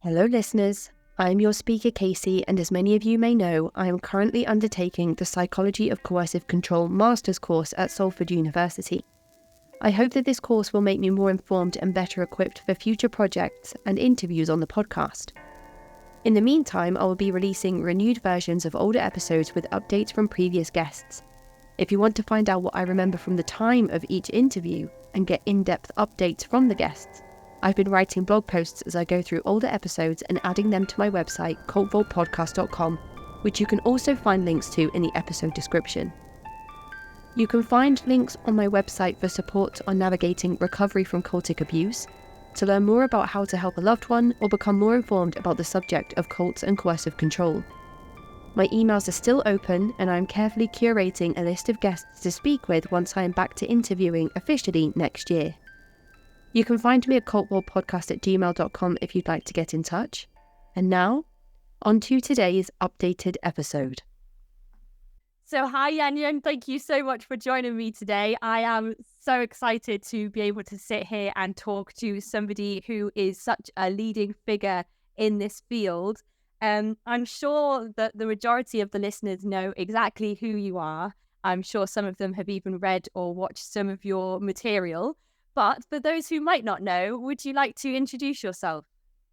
Hello listeners, I am your speaker Casey, and as many of you may know, I am currently undertaking the Psychology of Coercive Control Master's course at Salford University. I hope that this course will make me more informed and better equipped for future projects and interviews on the podcast. In the meantime, I will be releasing renewed versions of older episodes with updates from previous guests. If you want to find out what I remember from the time of each interview and get in-depth updates from the guests, I've been writing blog posts as I go through older episodes and adding them to my website, cultvaultpodcast.com, which you can also find links to in the episode description. You can find links on my website for support on navigating recovery from cultic abuse, to learn more about how to help a loved one, or become more informed about the subject of cults and coercive control. My emails are still open, and I am carefully curating a list of guests to speak with once I am back to interviewing officially next year. You can find me at cultvaultpodcast@gmail.com if you'd like to get in touch. And now, on to today's updated episode. So hi Janja, and thank you so much for joining me today. I am so excited to be able to sit here and talk to somebody who is such a leading figure in this field. I'm sure that the majority of the listeners know exactly who you are. I'm sure some of them have even read or watched some of your material. But for those who might not know, would you like to introduce yourself?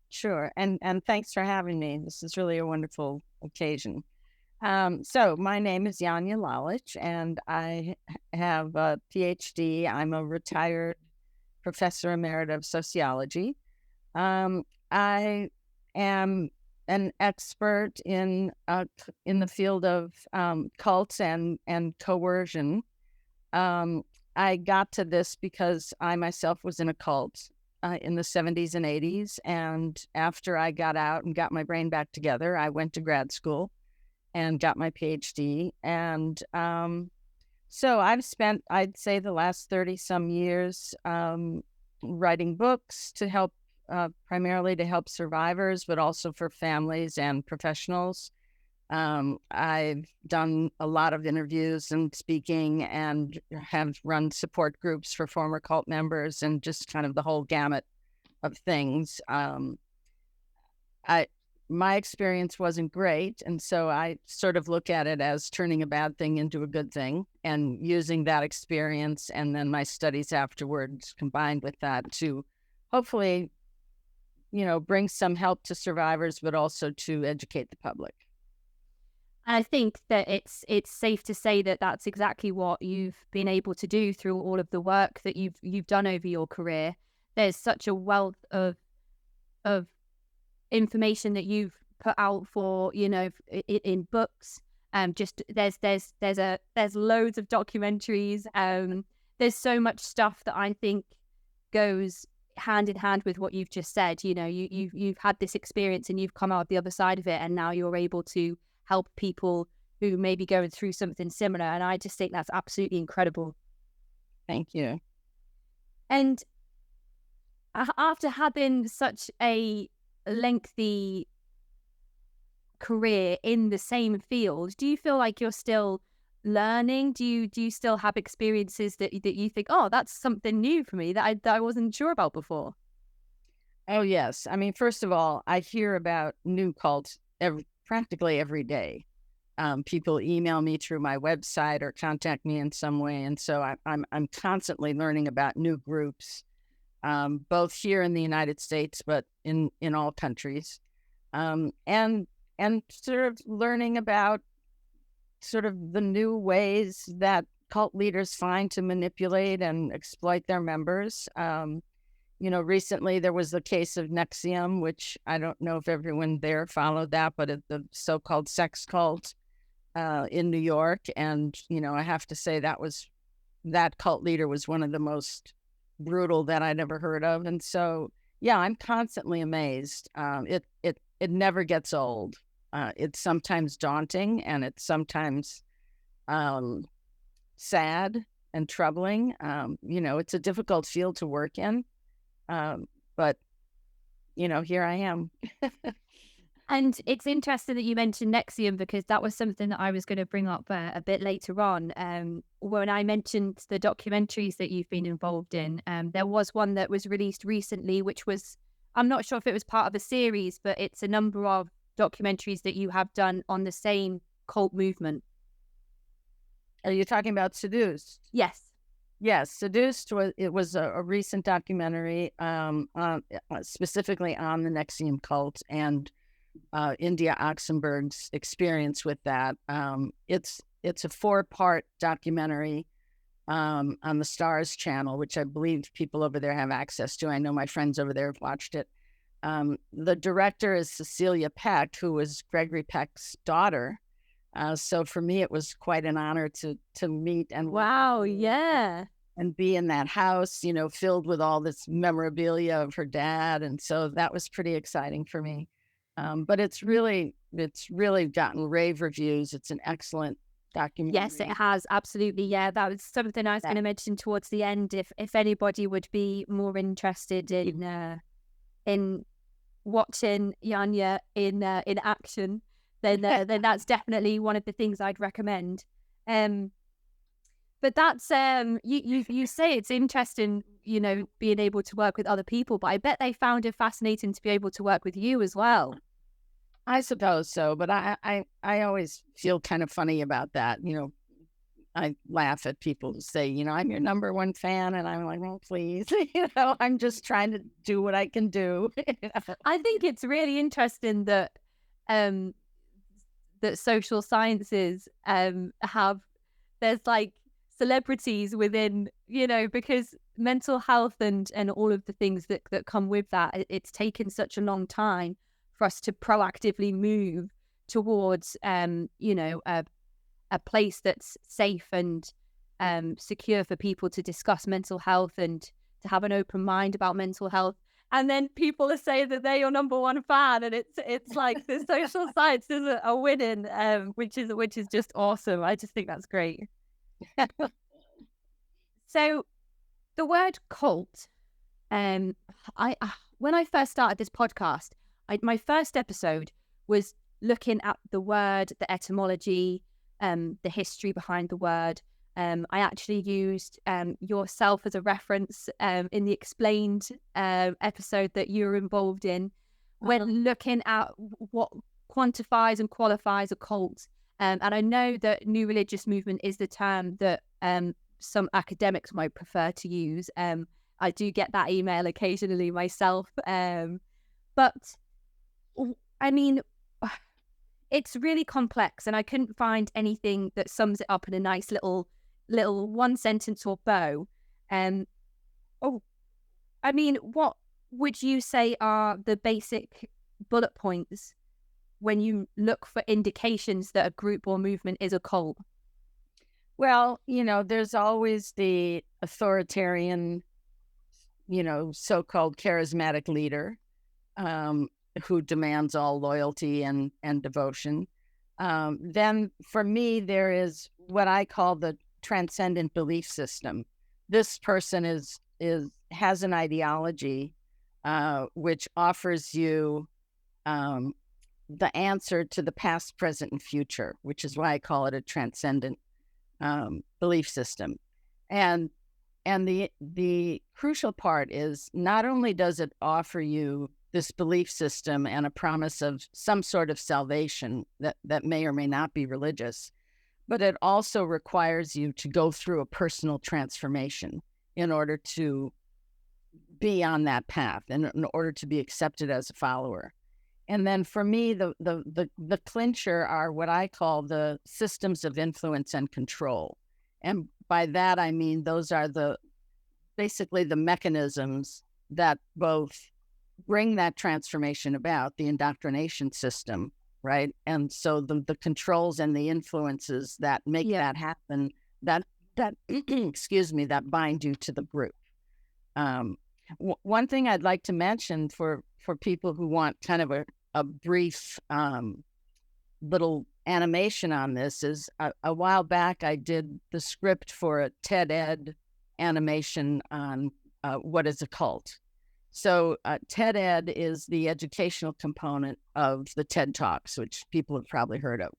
Sure, and thanks for having me. This is really a wonderful occasion. So my name is Janja Lalich, and I have a PhD. I'm a retired professor emerita of sociology. I am an expert in the field of cults and coercion. I got to this because I myself was in a cult in the 70s and 80s. And after I got out and got my brain back together, I went to grad school and got my PhD. And so I've spent, I'd say, the last 30 some years writing books to help, primarily to help survivors, but also for families and professionals. I've done a lot of interviews and speaking, and have run support groups for former cult members, and just kind of the whole gamut of things. My experience wasn't great, and so I sort of look at it as turning a bad thing into a good thing, and using that experience and then my studies afterwards combined with that to hopefully, bring some help to survivors, but also to educate the public. I think that it's safe to say that that's exactly what you've been able to do through all of the work that you've done over your career. There's such a wealth of information that you've put out for, in books. Just there's loads of documentaries. There's so much stuff that I think goes hand in hand with what you've just said. You've had this experience and you've come out the other side of it, and now you're able to help people who may be going through something similar. And I just think that's absolutely incredible. Thank you. And after having such a lengthy career in the same field, do you feel like you're still learning? Do you still have experiences that you think, oh, that's something new for me that I wasn't sure about before? Oh, yes. I mean, first of all, I hear about new cults practically every day. People email me through my website or contact me in some way, and so I'm constantly learning about new groups, both here in the United States, but in all countries, and sort of learning about sort of the new ways that cult leaders find to manipulate and exploit their members. Recently there was the case of NXIVM, which I don't know if everyone there followed that, but the so-called sex cult in New York. And, I have to say that cult leader was one of the most brutal that I'd ever heard of. And so, yeah, I'm constantly amazed. It never gets old. It's sometimes daunting, and it's sometimes sad and troubling. It's a difficult field to work in. But here I am. And it's interesting that you mentioned NXIVM, because that was something that I was going to bring up a bit later on. When I mentioned the documentaries that you've been involved in, there was one that was released recently, which was I'm not sure if it was part of a series, but it's a number of documentaries that you have done on the same cult movement. Are you talking about Seduced? Yes. Yes, Seduced was a recent documentary specifically on the Nexium cult and India Oxenberg's experience with that. It's a 4-part documentary on the Stars channel, which I believe people over there have access to. I know my friends over there have watched it. The director is Cecilia Peck, who was Gregory Peck's daughter. So for me, it was quite an honor to meet and and be in that house, filled with all this memorabilia of her dad, and so that was pretty exciting for me. But it's really gotten rave reviews. It's an excellent documentary. Yes, it has, absolutely. Yeah, that was something I was going to mention towards the end. If anybody would be more interested in watching Janja in action, then that's definitely one of the things I'd recommend. But that's you say it's interesting, being able to work with other people, but I bet they found it fascinating to be able to work with you as well. I suppose so, but I always feel kind of funny about that. I laugh at people who say, I'm your number one fan, and I'm like, oh, please, I'm just trying to do what I can do. I think it's really interesting that that social sciences there's like celebrities within, because mental health and all of the things that come with that, it's taken such a long time for us to proactively move towards a place that's safe and secure for people to discuss mental health and to have an open mind about mental health. And then people are saying that they're your number one fan, and it's like the social sciences are winning, which is just awesome. I just think that's great. So the word cult, I when I first started this podcast, my first episode was looking at the word, the etymology, the history behind the word. I actually used yourself as a reference in the Explained episode that you were involved in when looking at what quantifies and qualifies a cult. And I know that New Religious Movement is the term that some academics might prefer to use. I do get that email occasionally myself. But, I mean, it's really complex, and I couldn't find anything that sums it up in a nice little one sentence or bow. What would you say are the basic bullet points when you look for indications that a group or movement is a cult? Well, there's always the authoritarian, so-called charismatic leader who demands all loyalty and devotion. Then for me, there is what I call the transcendent belief system. This person has an ideology which offers you the answer to the past, present, and future, which is why I call it a transcendent belief system. And the crucial part is not only does it offer you this belief system and a promise of some sort of salvation that may or may not be religious, but it also requires you to go through a personal transformation in order to be on that path and in order to be accepted as a follower. And then for me, the clincher are what I call the systems of influence and control. And by that, I mean, those are basically the mechanisms that both bring that transformation about, the indoctrination system, right? And so the controls and the influences that make that happen, that excuse me, that bind you to the group. One thing I'd like to mention for people who want kind of a brief little animation on this is a while back I did the script for a TED Ed animation on what is a cult. So TED Ed is the educational component of the TED Talks, which people have probably heard of.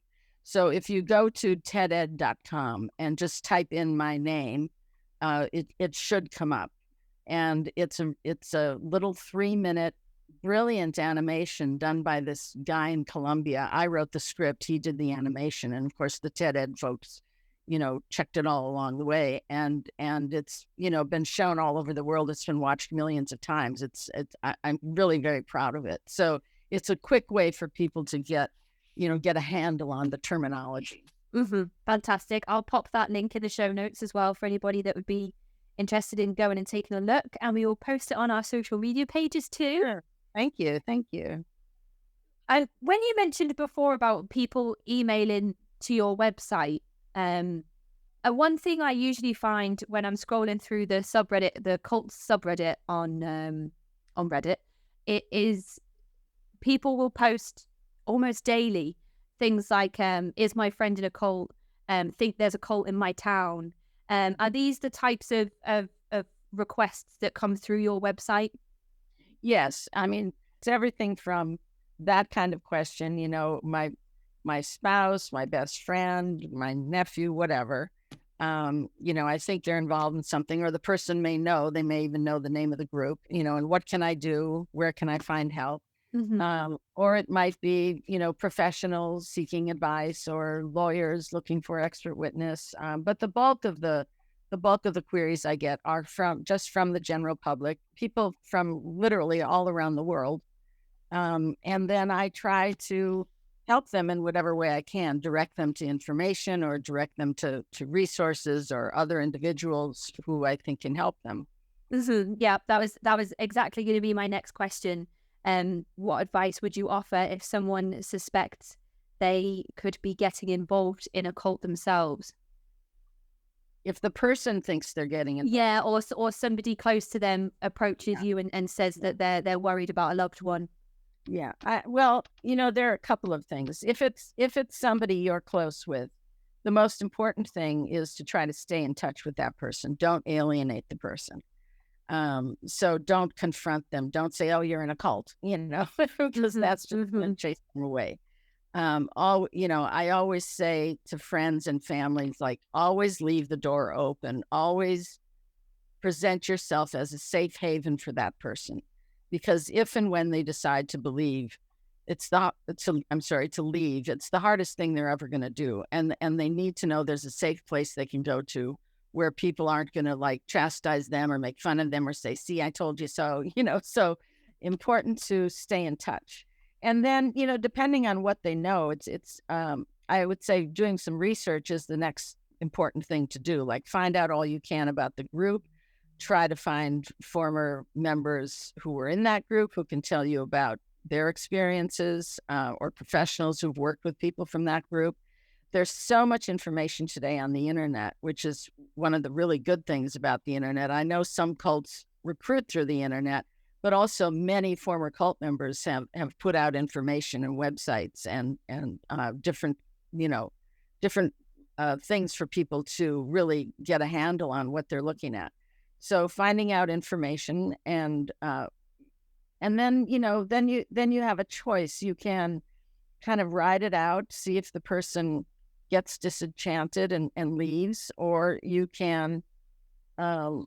So if you go to teded.com and just type in my name, it should come up. And it's a little 3-minute brilliant animation done by this guy in Colombia. I wrote the script, he did the animation, and of course the TED Ed folks, checked it all along the way. And it's, been shown all over the world. It's been watched millions of times. I'm really very proud of it. So it's a quick way for people to get a handle on the terminology. Fantastic. I'll pop that link in the show notes as well for anybody that would be interested in going and taking a look. And we will post it on our social media pages too. Sure. Thank you. Thank you. And when you mentioned before about people emailing to your website, one thing I usually find when I'm scrolling through the subreddit, the cult subreddit on Reddit, it is people will post almost daily things like, is my friend in a cult? Think there's a cult in my town. Are these the types of requests that come through your website? Yes. I mean, it's everything from that kind of question, my spouse, my best friend, my nephew, whatever. I think they're involved in something, or the person may know, they may even know the name of the group, and what can I do? Where can I find help? Or it might be, professionals seeking advice, or lawyers looking for expert witness. But the bulk of the queries I get are from the general public, people from literally all around the world. And then I try to help them in whatever way I can, direct them to information, or direct them to resources or other individuals who I think can help them. Yeah, that was exactly going to be my next question. What advice would you offer if someone suspects they could be getting involved in a cult themselves? If the person thinks they're getting involved. Yeah, or somebody close to them approaches you and says that they're worried about a loved one. Yeah. There are a couple of things. If it's somebody you're close with, the most important thing is to try to stay in touch with that person. Don't alienate the person. So don't confront them. Don't say, "Oh, you're in a cult," because that's just going to chase them away. I always say to friends and families, like, always leave the door open. Always present yourself as a safe haven for that person. Because if and when they decide to leave, it's the hardest thing they're ever going to do. And they need to know there's a safe place they can go to, where people aren't going to like chastise them or make fun of them or say, "See, I told you so," so important to stay in touch. And then, depending on what they know, I would say doing some research is the next important thing to do. Like, find out all you can about the group. Try to find former members who were in that group who can tell you about their experiences, or professionals who've worked with people from that group. There's so much information today on the internet, which is one of the really good things about the internet. I know some cults recruit through the internet, but also many former cult members have put out information and websites and different things for people to really get a handle on what they're looking at. So finding out information, and then you have a choice. You can kind of ride it out, see if the person gets disenchanted and leaves, or you can plan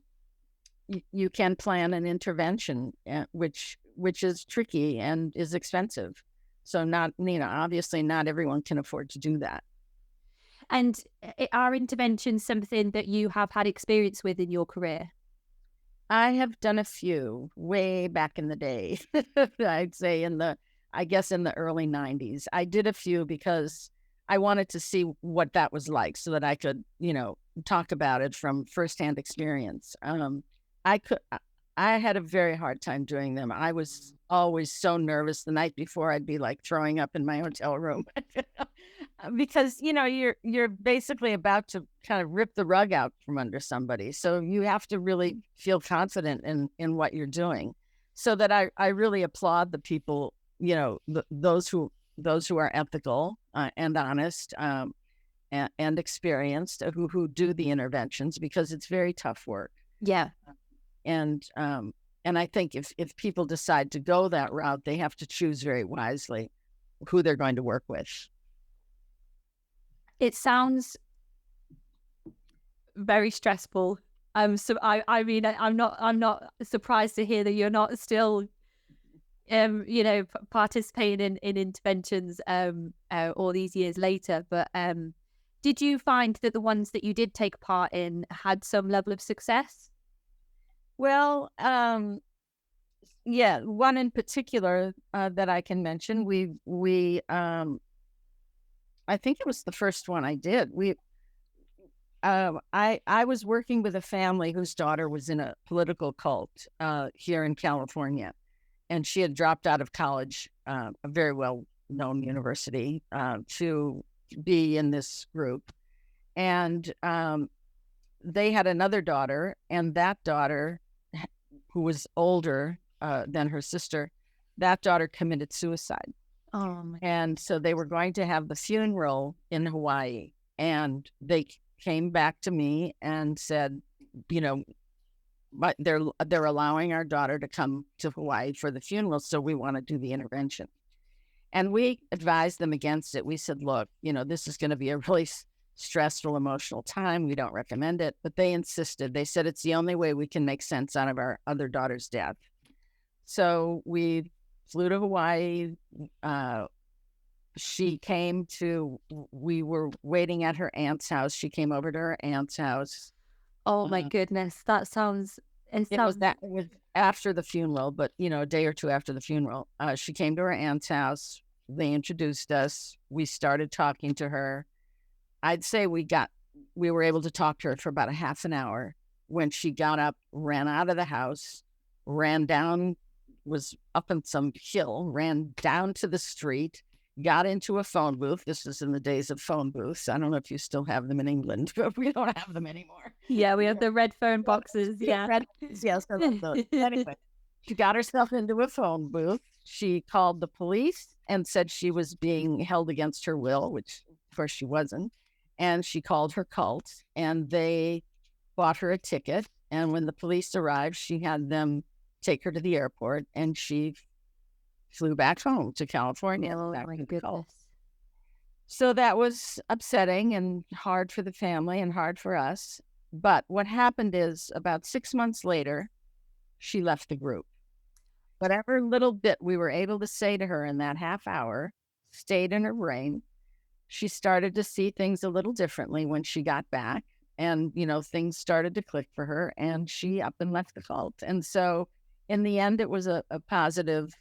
an intervention, which is tricky and is expensive. So obviously not everyone can afford to do that. And are interventions something that you have had experience with in your career? I have done a few way back in the day. I'd say in the early 90s. I did a few because I wanted to see what that was like, so that I could, talk about it from firsthand experience. I had a very hard time doing them. I was always so nervous. The night before, I'd be like throwing up in my hotel room because, you're basically about to kind of rip the rug out from under somebody. So you have to really feel confident in what you're doing. So that I really applaud the people, those who are ethical and honest and experienced, who do the interventions, because it's very tough work. Yeah. And I think if people decide to go that route, they have to choose very wisely who they're going to work with. It sounds very stressful. So I'm not surprised to hear that you're not still participating in interventions all these years later. But did you find that the ones that you did take part in had some level of success? Well, yeah, one in particular that I can mention. I think it was the first one I did. I was working with a family whose daughter was in a political cult here in California, and she had dropped out of college, a very well-known university, to be in this group. And they had another daughter, and that daughter, who was older than her sister, that daughter committed suicide. Oh my. And so they were going to have the funeral in Hawaii, and they came back to me and said, but they're allowing our daughter to come to Hawaii for the funeral, so we want to do the intervention. And we advised them against it. We said, look, this is going to be a really stressful, emotional time. We don't recommend it. But they insisted. They said it's the only way we can make sense out of our other daughter's death. So we flew to Hawaii. We were waiting at her aunt's house. She came over to her aunt's house. Oh my goodness. It was after the funeral, but a day or two after the funeral. She came to her aunt's house. They introduced us. We started talking to her. I'd say we were able to talk to her for about a half an hour when she got up, ran out of the house, ran down, was up on some hill, ran down to the street, got into a phone booth. This was in the days of phone booths. I don't know if you still have them in England, but we don't have them anymore. Yeah, we have the red phone boxes. Yeah. Yes. Anyway, she got herself into a phone booth. She called the police and said she was being held against her will, which of course she wasn't. And she called her cult, and they bought her a ticket. And when the police arrived, she had them take her to the airport, and she flew back home to California. Oh my goodness. So that was upsetting and hard for the family and hard for us. But what happened is about 6 months later, she left the group. Whatever little bit we were able to say to her in that half hour stayed in her brain. She started to see things a little differently when she got back, and, things started to click for her, and she up and left the cult. And so in the end, it was a positive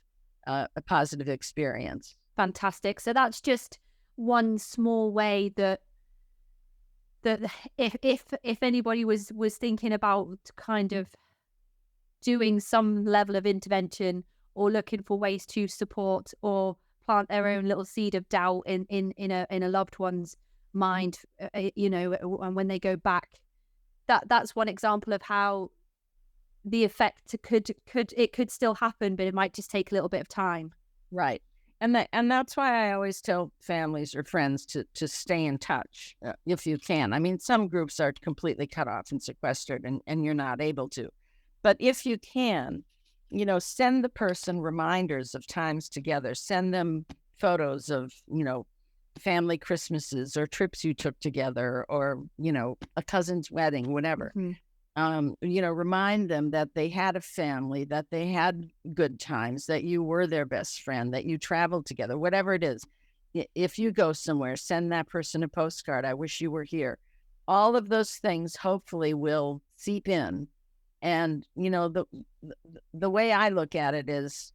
experience. Fantastic. So that's just one small way that if anybody was thinking about kind of doing some level of intervention or looking for ways to support or plant their own little seed of doubt in a loved one's mind, and when they go back, that's one example of how the effect could still happen, but it might just take a little bit of time. Right. And that's why I always tell families or friends to stay in touch if you can. I mean, some groups are completely cut off and sequestered, and you're not able to. But if you can, send the person reminders of times together. Send them photos of, family Christmases or trips you took together, or, a cousin's wedding, whatever. Mm-hmm. Remind them that they had a family, that they had good times, that you were their best friend, that you traveled together, whatever it is. If you go somewhere, send that person a postcard. I wish you were here. All of those things hopefully will seep in. And, the way I look at it is,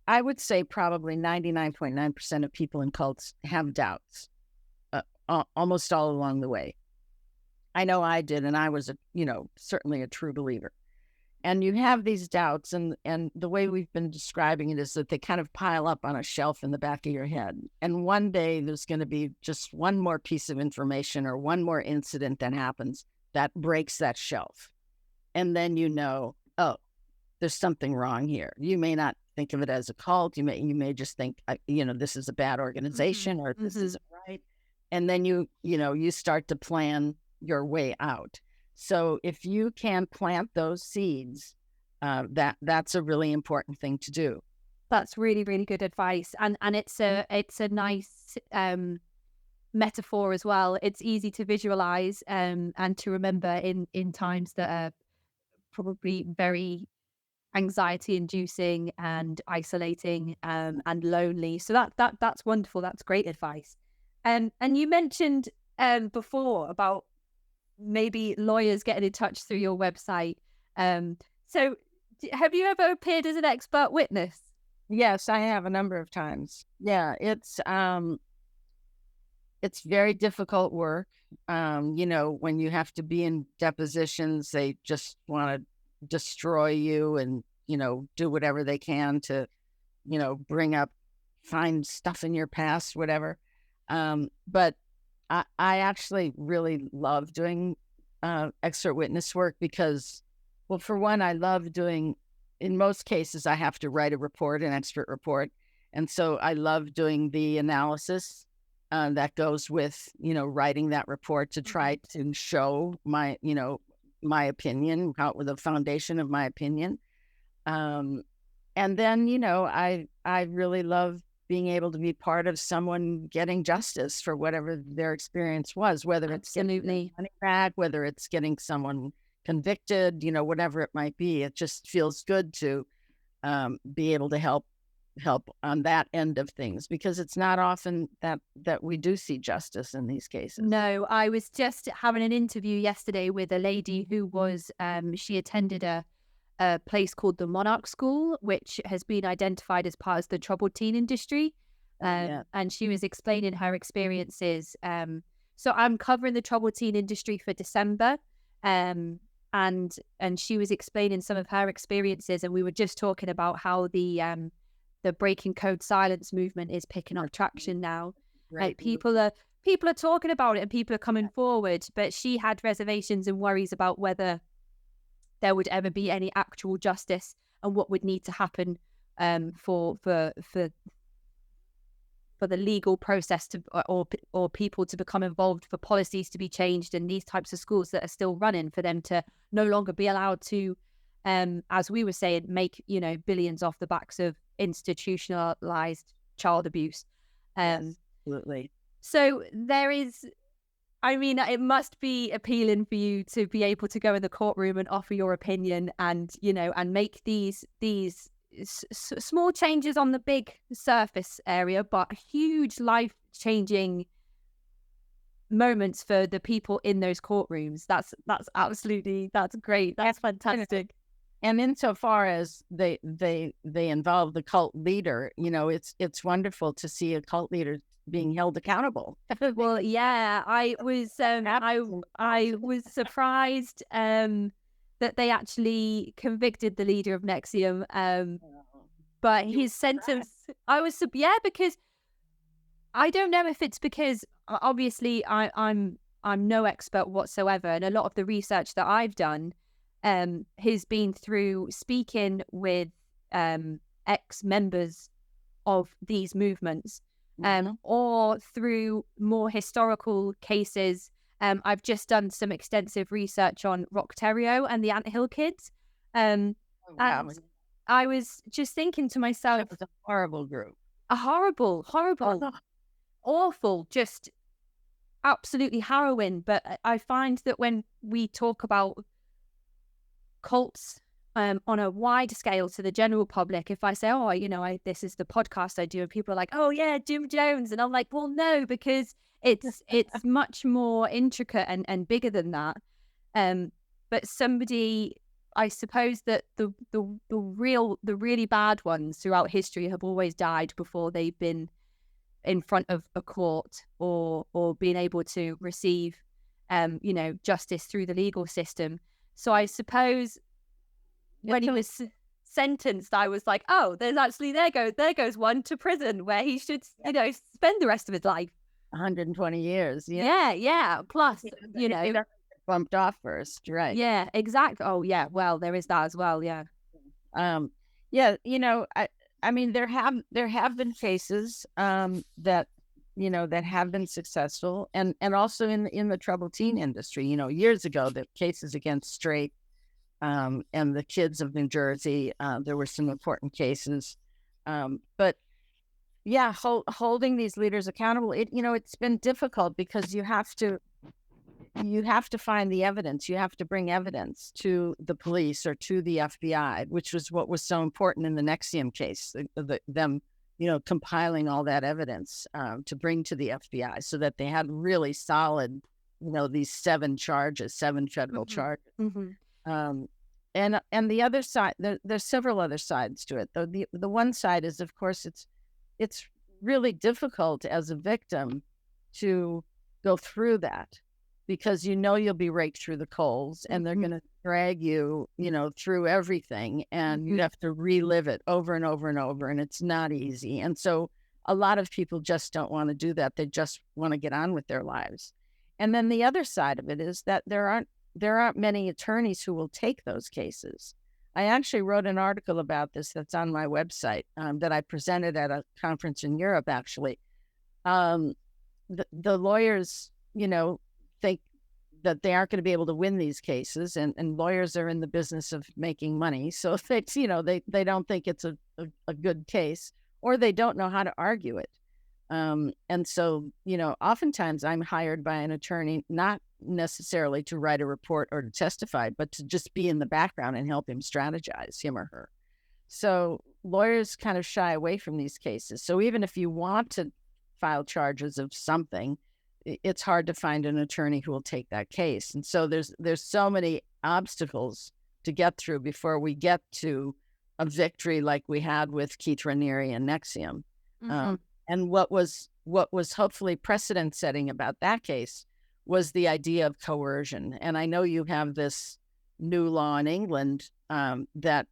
I would say probably 99.9% of people in cults have doubts, almost all along the way. I know I did, and I was, certainly a true believer. And you have these doubts, and the way we've been describing it is that they kind of pile up on a shelf in the back of your head. And one day there's going to be just one more piece of information or one more incident that happens that breaks that shelf. And then oh, there's something wrong here. You may not think of it as a cult. You may just think, this is a bad organization, or this isn't right. And then you start to plan your way out. So if you can plant those seeds, that's a really important thing to do. That's really, really good advice, and it's a nice metaphor as well. It's easy to visualize and to remember in times that are probably very anxiety inducing and isolating and lonely. So that's wonderful. That's great advice. And you mentioned before about maybe lawyers getting in touch through your website. So have you ever appeared as an expert witness? Yes, I have a number of times. Yeah, it's very difficult work. When you have to be in depositions, they just want to destroy you and, do whatever they can to, find stuff in your past, whatever. But I actually really love doing expert witness work because, well, for one, I love doing, in most cases, I have to write a report, an expert report. And so I love doing the analysis that goes with, writing that report to try to show my opinion, with the foundation of my opinion. And then, I really love being able to be part of someone getting justice for whatever their experience was, whether it's getting money back, whether it's getting someone convicted, whatever it might be. It just feels good to be able to help on that end of things, because it's not often that we do see justice in these cases. No, I was just having an interview yesterday with a lady who was, she attended a place called the Monarch School, which has been identified as part of the troubled teen industry. And she was explaining her experiences. So I'm covering the troubled teen industry for December. And she was explaining some of her experiences, and we were just talking about how the breaking code silence movement is picking up traction now. Right. Like people are talking about it and people are coming forward, but she had reservations and worries about whether there would ever be any actual justice and what would need to happen for the legal process to or people to become involved, for policies to be changed, and these types of schools that are still running, for them to no longer be allowed to, as we were saying, make billions off the backs of institutionalized child abuse. Absolutely. So there is, it must be appealing for you to be able to go in the courtroom and offer your opinion, and and make these small changes on the big surface area, but huge life-changing moments for the people in those courtrooms. That's great. That's fantastic. And insofar as they involve the cult leader, it's wonderful to see a cult leader being held accountable. Well, yeah, I was surprised that they actually convicted the leader of NXIVM. But his sentence, because I don't know if it's because, obviously I'm no expert whatsoever, and a lot of the research that I've done has been through speaking with ex-members of these movements, or through more historical cases. I've just done some extensive research on Rockterrio and the Anthill Kids. And I was just thinking to myself, it was a horrible group. A horrible, awful, just absolutely harrowing. But I find that when we talk about cults on a wide scale to the general public, if I say, this is the podcast I do, and people are like, oh yeah, Jim Jones, and I'm like, well, no, because it's much more intricate and bigger than that. But somebody, I suppose that the really bad ones throughout history have always died before they've been in front of a court or being able to receive justice through the legal system. So I suppose when he was sentenced, I was like, oh, there's actually, there goes one to prison where he should, spend the rest of his life. 120 years. Yeah. Plus, bumped off first, right? Yeah, exactly. Oh, yeah. Well, there is that as well. Yeah. There have been cases that have been successful, and also in the troubled teen industry. Years ago, the cases against Straight and the kids of New Jersey, there were some important cases. But yeah, holding these leaders accountable, it's been difficult because you have to you have to find the evidence. You have to bring evidence to the police or to the FBI, which was what was so important in the Nexium case, them, compiling all that evidence to bring to the FBI so that they had really solid, these 7 federal charges. And the other side, there's several other sides to it. Though the one side is, of course, it's really difficult as a victim to go through that, because you'll be raked through the coals, and they're going to drag you, through everything, and you have to relive it over and over and over, and it's not easy. And so a lot of people just don't want to do that. They just want to get on with their lives. And then the other side of it is that there aren't many attorneys who will take those cases. I actually wrote an article about this that's on my website that I presented at a conference in Europe, actually. The lawyers, think that they aren't going to be able to win these cases, and lawyers are in the business of making money. So if it's, they don't think it's a good case, or they don't know how to argue it. And so, oftentimes I'm hired by an attorney, not necessarily to write a report or to testify, but to just be in the background and help him strategize, him or her. So lawyers kind of shy away from these cases. So even if you want to file charges of something, it's hard to find an attorney who will take that case. And so there's so many obstacles to get through before we get to a victory like we had with Keith Raniere and Nexium. And what was hopefully precedent setting about that case was the idea of coercion. And I know you have this new law in England that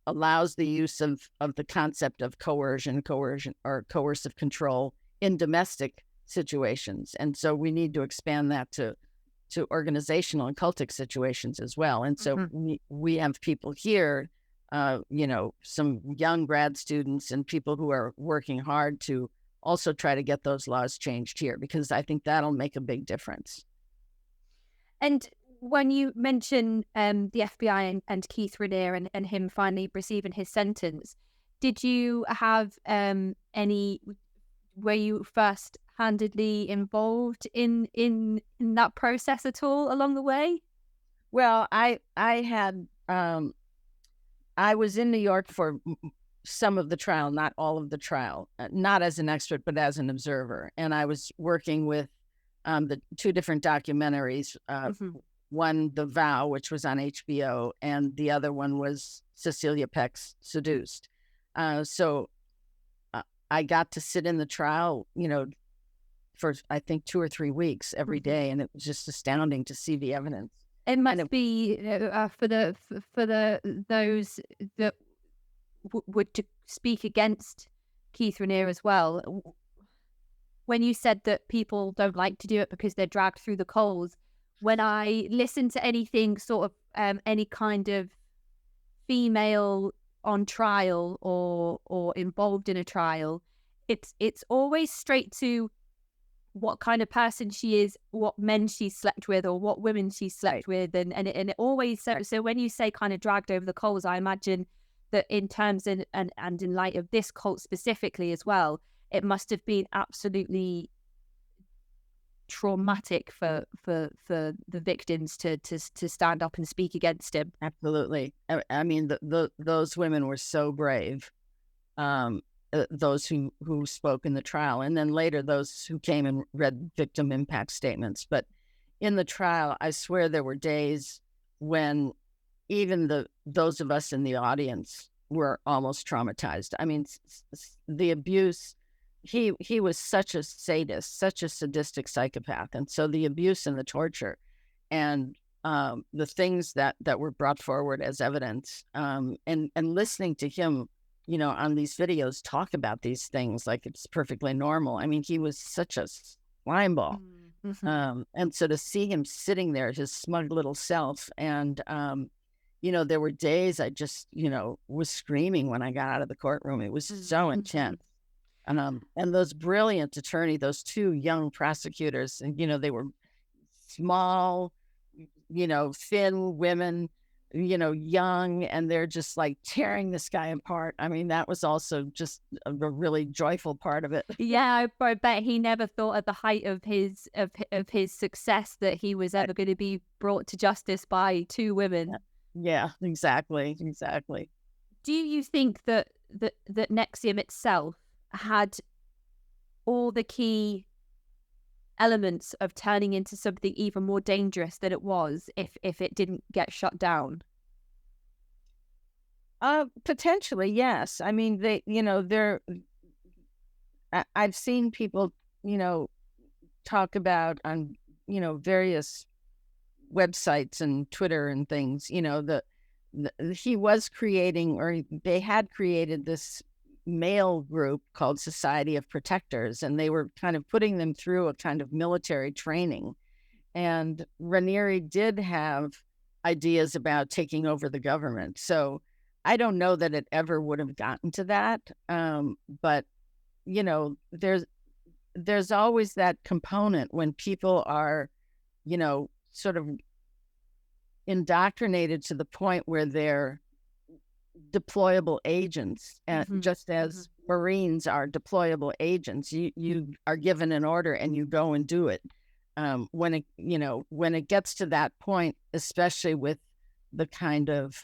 allows the use of the concept of coercion or coercive control in domestic situations. And so we need to expand that to organizational and cultic situations as well. And so we have people here, some young grad students and people who are working hard to also try to get those laws changed here, because I think that'll make a big difference. And when you mention the FBI and Keith Raniere and him finally receiving his sentence, did you have were you first-handedly involved in that process at all along the way? Well, I had I was in New York for some of the trial, not all of the trial, not as an expert, but as an observer. And I was working with the 2 different documentaries, one, The Vow, which was on HBO, and the other one was Cecilia Peck's Seduced. So I got to sit in the trial, for I think 2 or 3 weeks every day, and it was just astounding to see the evidence. It must be for those that would to speak against Keith Raniere as well. When you said that people don't like to do it because they're dragged through the coals, when I listen to anything sort of any kind of female on trial or involved in a trial, it's always straight to what kind of person she is, what men she's slept with, or what women she's slept with, and it always so when you say kind of dragged over the coals, I imagine that in terms and in light of this cult specifically as well, it must have been absolutely traumatic for the victims to stand up and speak against him. Absolutely. I mean, those women were so brave. Those who spoke in the trial, and then later those who came and read victim impact statements. But in the trial, I swear there were days when even those of us in the audience were almost traumatized. I mean, the abuse, he was such a sadist, such a sadistic psychopath. And so the abuse and the torture and the things that were brought forward as evidence, and listening to him, on these videos talk about these things like it's perfectly normal. I mean, he was such a slime ball. And so to see him sitting there, his smug little self, and, there were days I just, was screaming when I got out of the courtroom. It was so intense. And those brilliant those 2 young prosecutors, and, they were small, thin women, young, and they're just like tearing this guy apart. I mean, that was also just a really joyful part of it. Yeah, I bet he never thought at the height of his success that he was ever going to be brought to justice by two women. Yeah, exactly. Do you think that NXIVM itself had all the key elements of turning into something even more dangerous than it was if it didn't get shut down? Potentially, yes. I mean, I've seen people, talk about on, various websites and Twitter and things, he was creating, or they had created this male group called Society of Protectors, and they were kind of putting them through a kind of military training. And Raniere did have ideas about taking over the government. So I don't know that it ever would have gotten to that. But, there's always that component when people are, sort of indoctrinated to the point where they're deployable agents, and just as Marines are deployable agents, you are given an order and you go and do it. When it gets to that point, especially with the kind of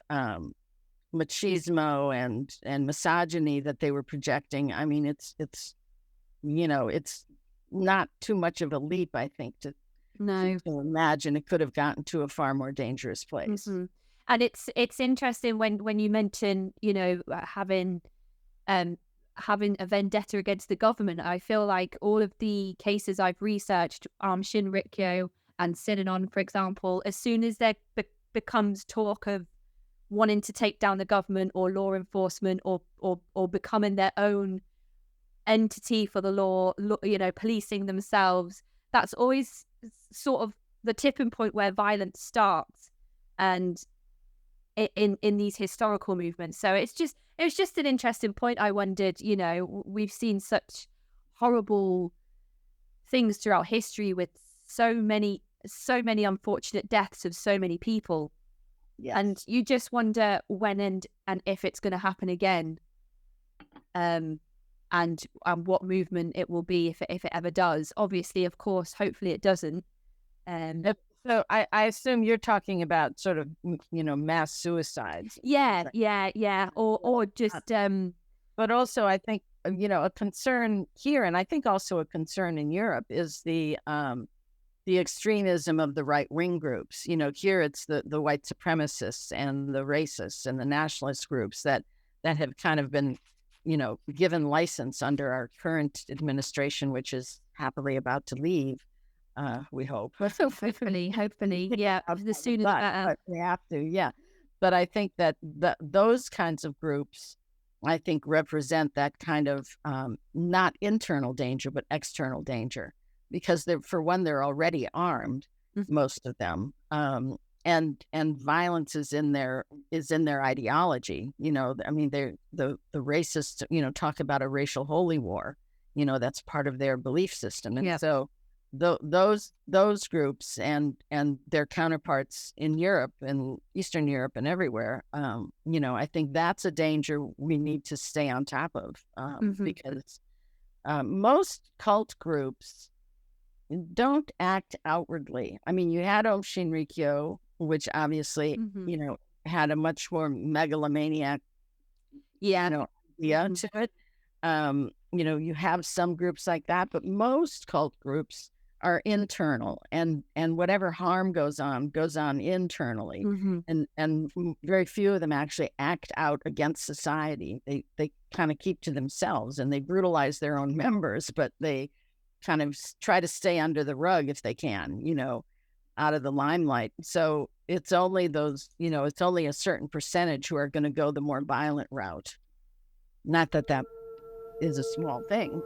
machismo and misogyny that they were projecting, I mean, it's not too much of a leap, I think, to imagine it could have gotten to a far more dangerous place. And it's interesting when you mention, having a vendetta against the government. I feel like all of the cases I've researched, Shinrikyo and Synanon, for example, as soon as there becomes talk of wanting to take down the government or law enforcement or becoming their own entity for the law, policing themselves, that's always sort of the tipping point where violence starts, and in these historical movements. So it was just an interesting point. I wondered, we've seen such horrible things throughout history with so many unfortunate deaths of so many people. Yes. And you just wonder when and if it's going to happen again, and what movement it will be if it ever does. Obviously, of course, hopefully it doesn't. So I assume you're talking about sort of, mass suicides. Yeah. Or just... But also, I think, a concern here, and I think also a concern in Europe, is the extremism of the right-wing groups. Here it's the white supremacists and the racists and the nationalist groups that have kind of been, given license under our current administration, which is happily about to leave. We hope. hopefully, yeah. The sooner the better. But we have to, yeah. But I think that those kinds of groups, I think, represent that kind of not internal danger, but external danger, because they're already armed, most of them, and violence is in their ideology. I mean, the racists, talk about a racial holy war. That's part of their belief system, and so. Those groups and their counterparts in Europe and Eastern Europe and everywhere, I think that's a danger we need to stay on top of, because most cult groups don't act outwardly. I mean, you had Om Shinrikyo, which obviously, had a much more megalomaniac, idea to it. You have some groups like that, but most cult groups are internal, and whatever harm goes on internally, and very few of them actually act out against society. They kind of keep to themselves, and they brutalize their own members, but they kind of try to stay under the rug if they can, out of the limelight. So it's only it's only a certain percentage who are going to go the more violent route. Not that is a small thing.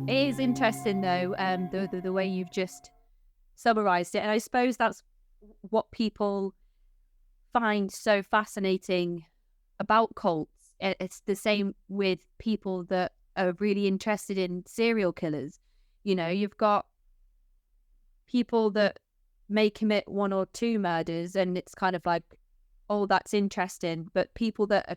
It is interesting, though, the way you've just summarized it, and I suppose that's what people find so fascinating about cults. It's the same with people that are really interested in serial killers. You've got people that may commit 1 or 2 murders and it's kind of like, oh, that's interesting. But people that are,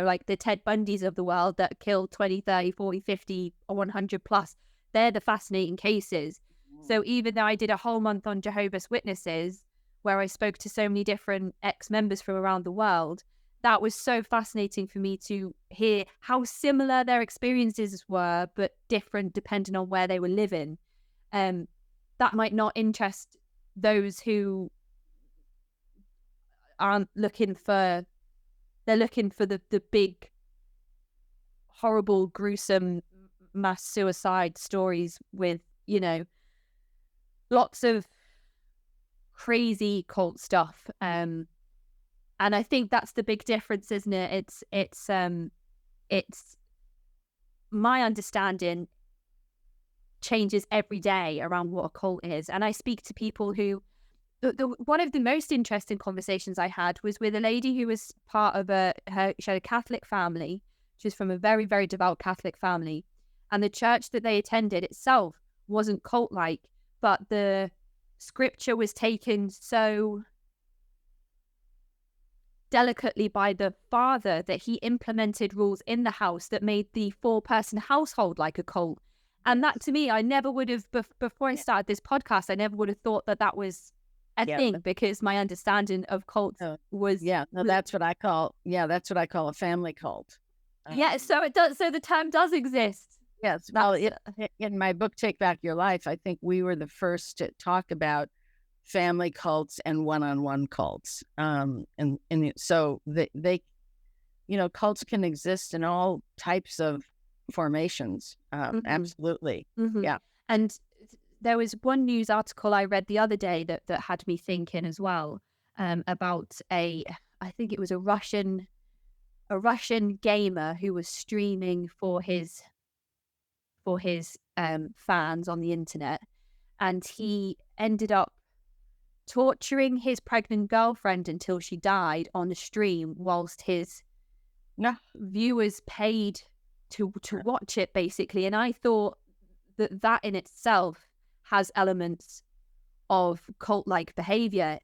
like the Ted Bundys of the world that kill 20, 30, 40, 50 or 100 plus, they're the fascinating cases. So even though I did a whole month on Jehovah's Witnesses, where I spoke to so many different ex-members from around the world, that was so fascinating for me to hear how similar their experiences were, but different depending on where they were living. That might not interest those who aren't looking for, they're looking for the big, horrible, gruesome mass suicide stories with, lots of crazy cult stuff. And I think that's the big difference, isn't it? It's my understanding changes every day around what a cult is. And I speak to people who, one of the most interesting conversations I had was with a lady who was part of she had a Catholic family. She was from a very, very devout Catholic family. And the church that they attended itself wasn't cult-like, but the scripture was taken so delicately by the father that he implemented rules in the house that made the 4-person household like a cult. And that, to me, I never would have, before I started this podcast, I never would have thought that was a thing, because my understanding of cults was... that's what I call a family cult. So it does. So the term does exist. Yes. Well, in my book, Take Back Your Life, I think we were the first to talk about family cults and one-on-one cults. And so they cults can exist in all types of formations. Absolutely. Mm-hmm. Yeah. And there was one news article I read the other day that had me thinking as well, about I think it was a Russian gamer who was streaming for his fans on the internet, and he ended up torturing his pregnant girlfriend until she died on the stream, whilst his viewers paid to watch it, basically. And I thought that in itself has elements of cult-like behavior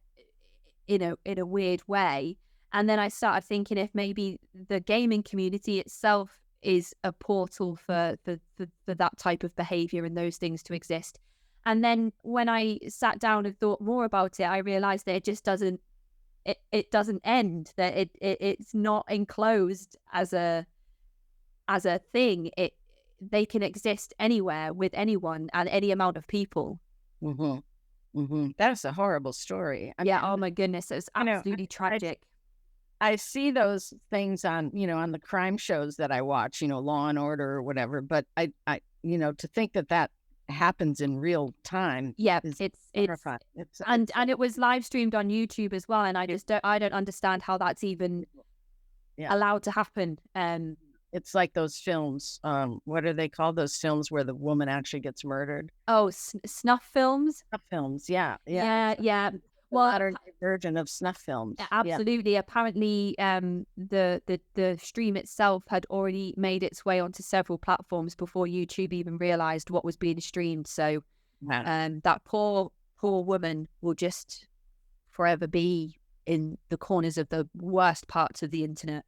in a weird way. And then I started thinking if maybe the gaming community itself is a portal for that type of behavior and those things to exist. And then when I sat down and thought more about it, I realized that it just doesn't end, that it's not enclosed as a thing. They can exist anywhere with anyone and any amount of people. Mm-hmm. Mm-hmm. That's a horrible story. Oh my goodness, it's absolutely tragic. I see those things on the crime shows that I watch, Law and Order or whatever. But I to think that happens in real time. Yeah, it's horrifying. And it was live streamed on YouTube as well. And I don't understand how that's even allowed to happen. It's like those films. What are they called? Those films where the woman actually gets murdered? Oh, snuff films. Snuff films. Yeah. Well, modern version of snuff films. Absolutely. Yeah. Apparently, the stream itself had already made its way onto several platforms before YouTube even realized what was being streamed. So, that poor woman will just forever be in the corners of the worst parts of the internet.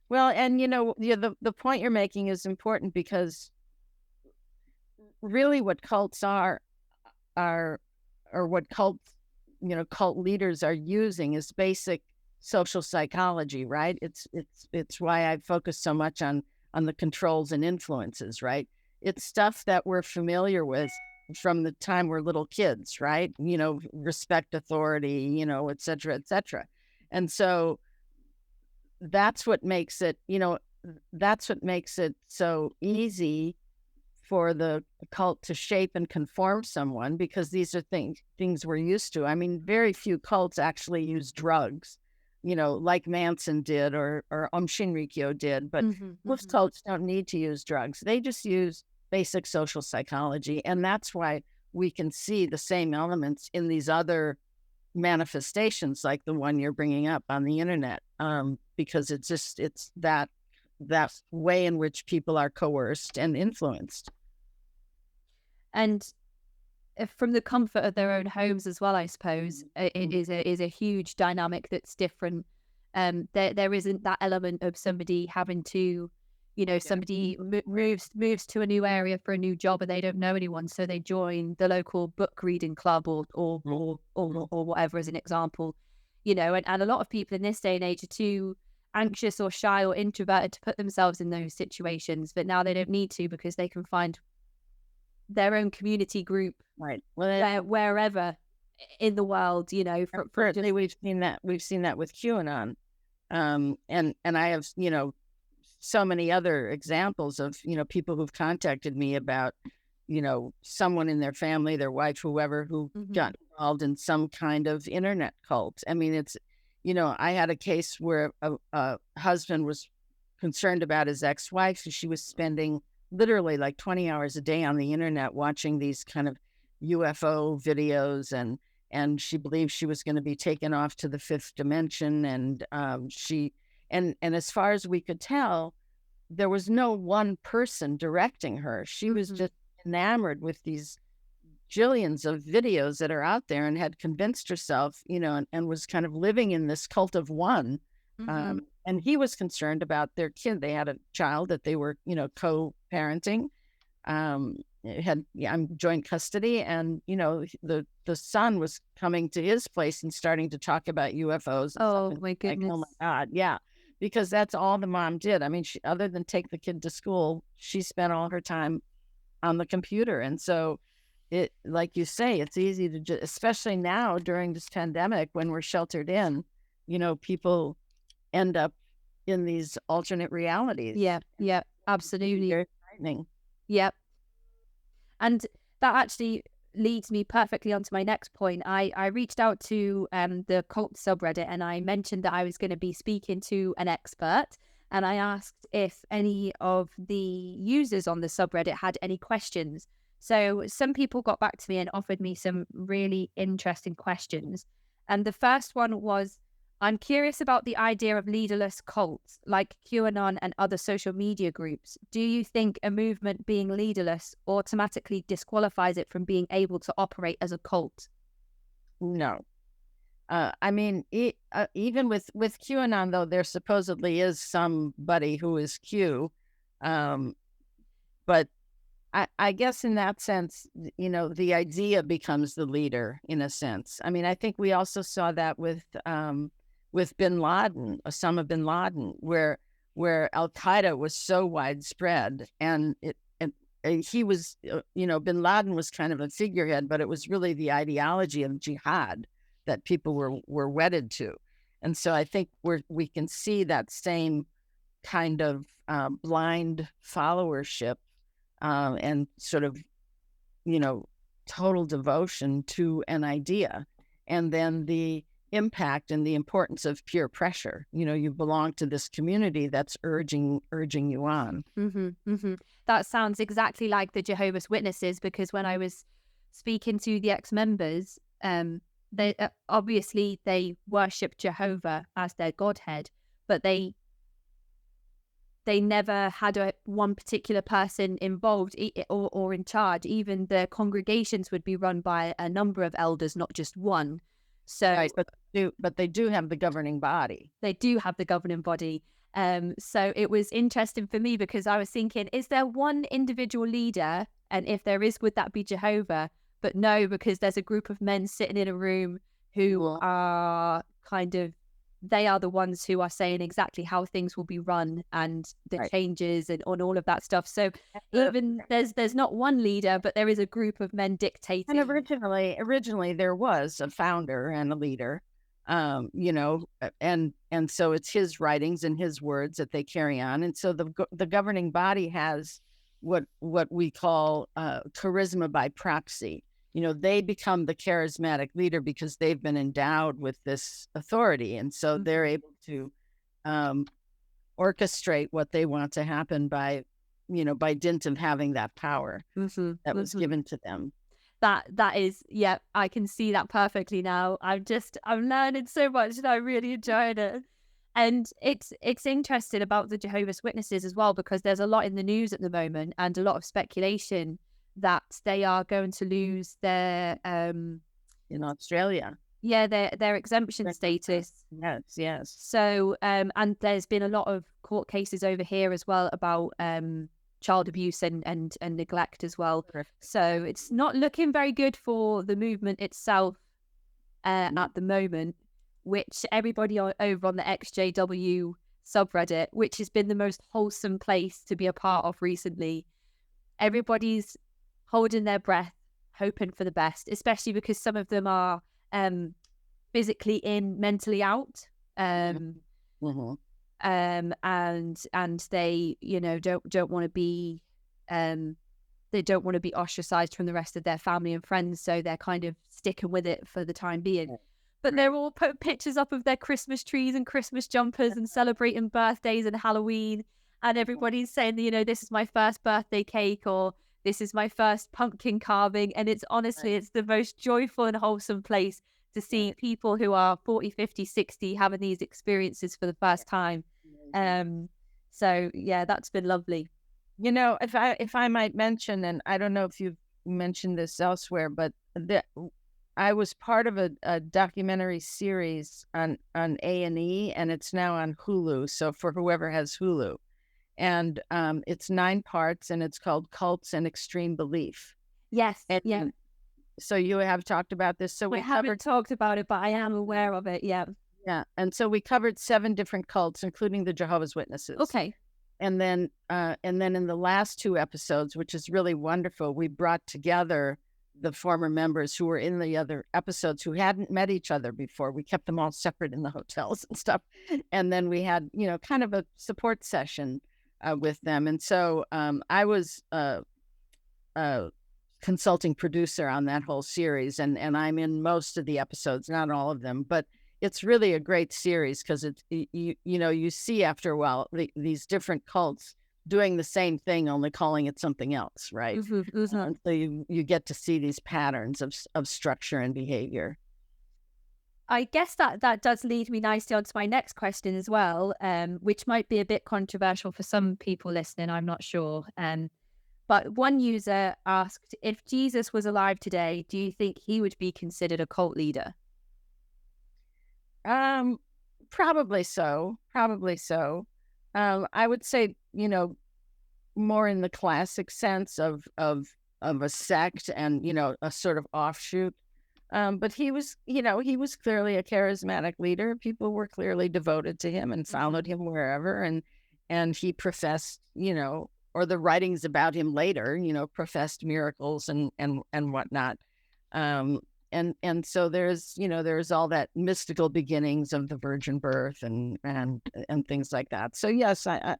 Well, and the point you're making is important, because really what cults are or what cult leaders are using is basic social psychology, right? It's why I focus so much on the controls and influences, right? It's stuff that we're familiar with from the time we're little kids, right? Respect authority, et cetera, et cetera. And so that's what makes it so easy for the cult to shape and conform someone, because these are things we're used to. I mean, very few cults actually use drugs, like Manson did or Shinrikyo did, but most cults don't need to use drugs. They just use basic social psychology. And that's why we can see the same elements in these other manifestations, like the one you're bringing up on the internet, because it's that way in which people are coerced and influenced. And from the comfort of their own homes as well, I suppose, it is a huge dynamic that's different. There isn't that element of somebody having to, somebody moves to a new area for a new job and they don't know anyone, so they join the local book reading club or whatever, as an example, and a lot of people in this day and age are too anxious or shy or introverted to put themselves in those situations, but now they don't need to because they can find their own community group, right? Well, wherever in the world, certainly we've seen that with QAnon, and I have so many other examples of people who've contacted me about someone in their family, their wife, whoever, who got involved in some kind of internet cult. I mean, it's I had a case where a husband was concerned about his ex-wife, and she was spending literally like 20 hours a day on the internet watching these kind of UFO videos, and she believed she was going to be taken off to the fifth dimension, and and as far as we could tell, there was no one person directing her. She was just enamored with these jillions of videos that are out there, and had convinced herself, and was kind of living in this cult of one. And he was concerned about their kid. They had a child that they were, co-parenting, had joint custody, and the son was coming to his place and starting to talk about UFOs. Oh my goodness! Oh my God, yeah, because that's all the mom did. I mean, she, other than take the kid to school, she spent all her time on the computer, and so it, like you say, it's easy to just, especially now during this pandemic when we're sheltered in, people end up in these alternate realities. Yeah, absolutely. Very frightening. Yep. And that actually leads me perfectly onto my next point. I reached out to the cult subreddit, and I mentioned that I was going to be speaking to an expert, and I asked if any of the users on the subreddit had any questions. So some people got back to me and offered me some really interesting questions. And the first one was, I'm curious about the idea of leaderless cults like QAnon and other social media groups. Do you think a movement being leaderless automatically disqualifies it from being able to operate as a cult? No. I mean, even with QAnon, though, there supposedly is somebody who is Q. But I guess in that sense, the idea becomes the leader in a sense. I mean, I think we also saw that with bin Laden, Osama bin Laden, where Al Qaeda was so widespread, and he was, bin Laden was kind of a figurehead, but it was really the ideology of jihad that people were wedded to, and so I think we can see that same kind of blind followership and sort of total devotion to an idea, and then the impact and the importance of peer pressure. You belong to this community that's urging you on. That sounds exactly like the Jehovah's Witnesses, because when I was speaking to the ex-members, they obviously they worship Jehovah as their godhead, but they never had one particular person involved or in charge. Even the congregations would be run by a number of elders, not just one. So, right, but they do have the governing body. They do have the governing body. So it was interesting for me because I was thinking, is there one individual leader? And if there is, would that be Jehovah? But no, because there's a group of men sitting in a room who are they are the ones who are saying exactly how things will be run and the changes and on all of that stuff. So even there's not one leader, but there is a group of men dictating. And originally there was a founder and a leader, and so it's his writings and his words that they carry on. And so the governing body has what we call charisma by proxy. They become the charismatic leader because they've been endowed with this authority. And so they're able to orchestrate what they want to happen by dint of having that power that was given to them. that is, yeah, I can see that perfectly now. I'm learning so much and I'm really enjoying it. And it's interesting about the Jehovah's Witnesses as well, because there's a lot in the news at the moment and a lot of speculation that they are going to lose their in Australia. Yeah, their exemption status. Yes. So and there's been a lot of court cases over here as well about child abuse and neglect as well. So it's not looking very good for the movement itself at the moment, which everybody over on the XJW subreddit, which has been the most wholesome place to be a part of recently, everybody's holding their breath, hoping for the best, especially because some of them are physically in, mentally out. And they, don't want to be they don't want to be ostracized from the rest of their family and friends, so they're kind of sticking with it for the time being. But they're all putting pictures up of their Christmas trees and Christmas jumpers and celebrating birthdays and Halloween, and everybody's saying, this is my first birthday cake, or this is my first pumpkin carving. And it's honestly, it's the most joyful and wholesome place to see people who are 40, 50, 60 having these experiences for the first time. So yeah, that's been lovely. If I might mention, and I don't know if you've mentioned this elsewhere, but I was part of a documentary series on A&E, and it's now on Hulu. So for whoever has Hulu, and it's 9 parts, and it's called Cults and Extreme Belief. Yes. And so you have talked about this. So we haven't talked about it, but I am aware of it. Yeah. Yeah. And so we covered 7 different cults, including the Jehovah's Witnesses. Okay. And then in the last 2 episodes, which is really wonderful, we brought together the former members who were in the other episodes who hadn't met each other before. We kept them all separate in the hotels and stuff. And then we had, kind of a support session with them. And so I was a consulting producer on that whole series, and I'm in most of the episodes, not all of them, but it's really a great series because it's, you see after a while these different cults doing the same thing, only calling it something else, right? And so you get to see these patterns of structure and behavior. I guess that does lead me nicely onto my next question as well, which might be a bit controversial for some people listening, I'm not sure. But one user asked, if Jesus was alive today, do you think he would be considered a cult leader? Probably so. I would say, more in the classic sense of a sect and, a sort of offshoot. But he was clearly a charismatic leader. People were clearly devoted to him and followed him wherever. And he professed, or the writings about him later, professed miracles and whatnot. And so there's all that mystical beginnings of the virgin birth and things like that. So yes, I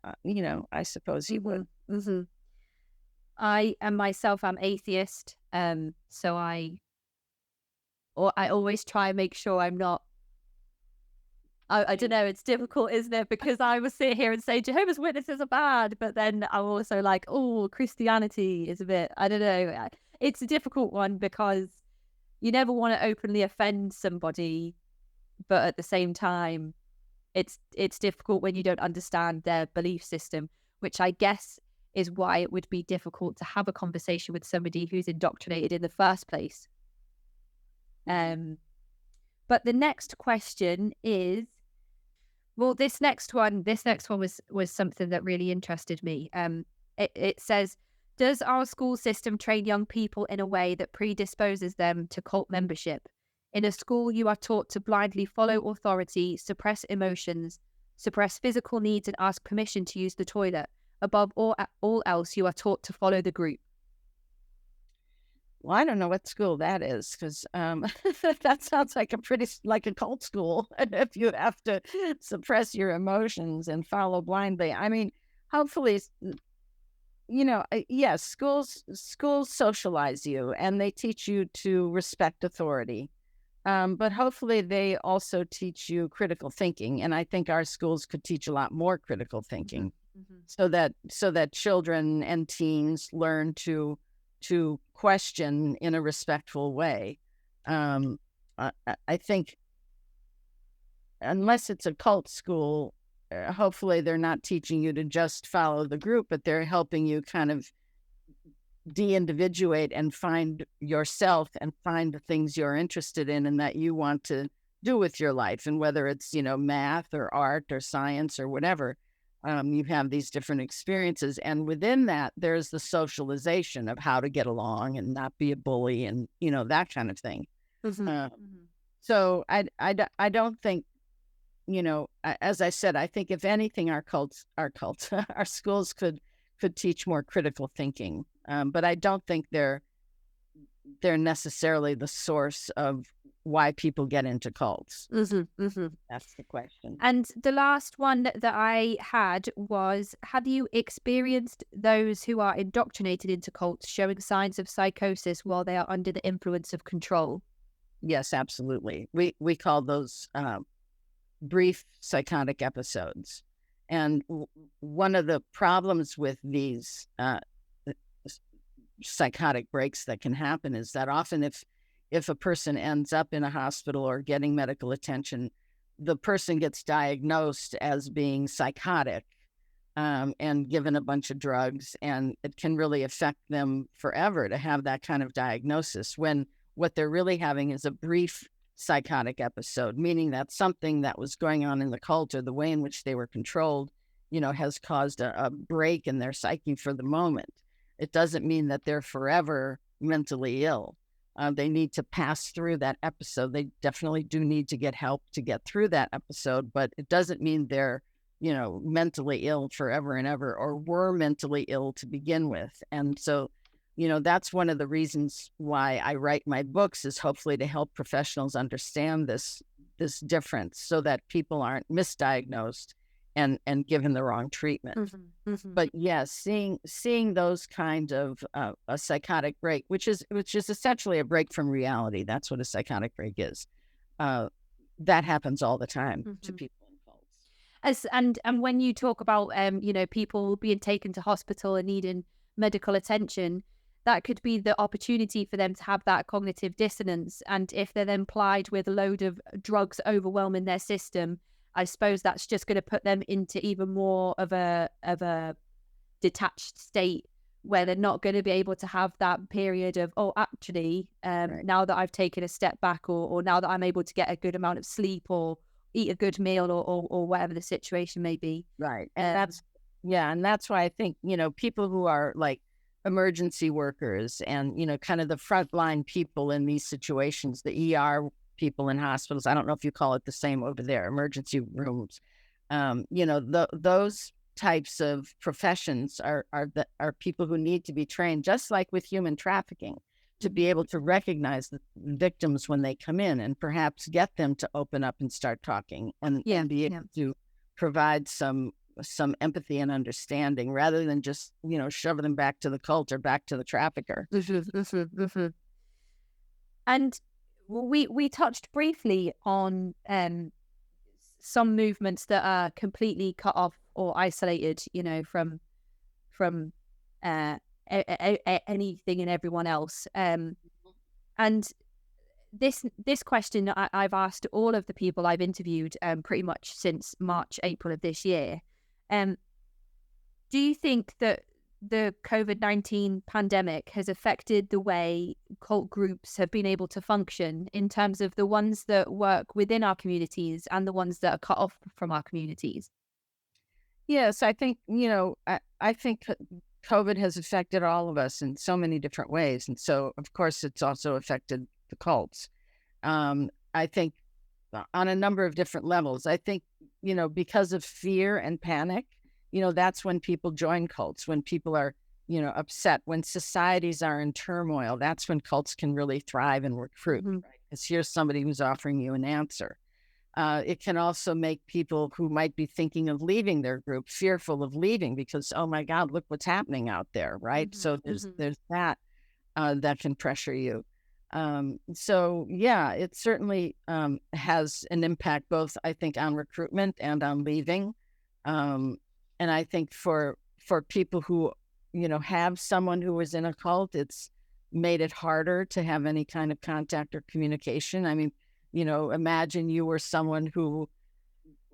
suppose he would. Mm-hmm. I am myself, I'm atheist. So I always try and make sure I'm not. I don't know, it's difficult, isn't it? Because I will sit here and say Jehovah's Witnesses are bad, but then I'm also like, oh, Christianity is a bit, I don't know. It's a difficult one because you never want to openly offend somebody, but at the same time, it's difficult when you don't understand their belief system, which I guess is why it would be difficult to have a conversation with somebody who's indoctrinated in the first place. But the next question is, well, this next one was something that really interested me. It says, does our school system train young people in a way that predisposes them to cult membership? In a school, you are taught to blindly follow authority, suppress emotions, suppress physical needs, and ask permission to use the toilet. Above all else, you are taught to follow the group. Well, I don't know what school that is, because that sounds like a cult school. If you have to suppress your emotions and follow blindly, I mean, hopefully, yes, schools socialize you and they teach you to respect authority, but hopefully they also teach you critical thinking. And I think our schools could teach a lot more critical thinking, so that children and teens learn to to question in a respectful way. I think unless it's a cult school, hopefully they're not teaching you to just follow the group, but they're helping you kind of de-individuate and find yourself and find the things you're interested in and that you want to do with your life. And whether it's, math or art or science or whatever, you have these different experiences. And within that, there's the socialization of how to get along and not be a bully and, that kind of thing. So I don't think, as I said, I think if anything, our schools could teach more critical thinking. But I don't think they're necessarily the source of why people get into cults. That's the question. And the last one that I had was, have you experienced those who are indoctrinated into cults showing signs of psychosis while they are under the influence of control? Yes, absolutely. We call those brief psychotic episodes. And one of the problems with these psychotic breaks that can happen is that often if a person ends up in a hospital or getting medical attention, the person gets diagnosed as being psychotic and given a bunch of drugs, and it can really affect them forever to have that kind of diagnosis, when what they're really having is a brief psychotic episode, meaning that something that was going on in the cult or the way in which they were controlled, has caused a break in their psyche for the moment. It doesn't mean that they're forever mentally ill. They need to pass through that episode. They definitely do need to get help to get through that episode, but it doesn't mean they're, mentally ill forever and ever, or were mentally ill to begin with. And so, that's one of the reasons why I write my books, is hopefully to help professionals understand this difference so that people aren't misdiagnosed and given the wrong treatment. But yes, seeing those kind of a psychotic break, which is essentially a break from reality. That's what a psychotic break is. That happens all the time to people in cults. And when you talk about people being taken to hospital and needing medical attention, that could be the opportunity for them to have that cognitive dissonance. And if they're then plied with a load of drugs overwhelming their system, I suppose that's just going to put them into even more of a detached state, where they're not going to be able to have that period of, right. Now that I've taken a step back, or now that I'm able to get a good amount of sleep or eat a good meal, or whatever the situation may be. Right. And that's why I think, people who are like emergency workers and, kind of the frontline people in these situations, the ER people in hospitals. I don't know if you call it the same over there, emergency rooms. Those types of professions are people who need to be trained, just like with human trafficking, to be able to recognize the victims when they come in and perhaps get them to open up and start talking and be able to provide some empathy and understanding, rather than just, shove them back to the cult or back to the trafficker. And we touched briefly on some movements that are completely cut off or isolated, from anything and everyone else. And this question I've asked all of the people I've interviewed pretty much since March, April of this year. Do you think that the COVID-19 pandemic has affected the way cult groups have been able to function, in terms of the ones that work within our communities and the ones that are cut off from our communities? Yes, I think, I think COVID has affected all of us in so many different ways. And so, of course, it's also affected the cults. I think on a number of different levels. I think, because of fear and panic, that's when people join cults, when people are, upset, when societies are in turmoil. That's when cults can really thrive and recruit, right? Because here's somebody who's offering you an answer. It can also make people who might be thinking of leaving their group fearful of leaving, because, oh my God, look what's happening out there, right? So there's that that can pressure you. So yeah, it certainly has an impact, both I think on recruitment and on leaving. And I think for people who, have someone who is in a cult, it's made it harder to have any kind of contact or communication. I mean, imagine you were someone who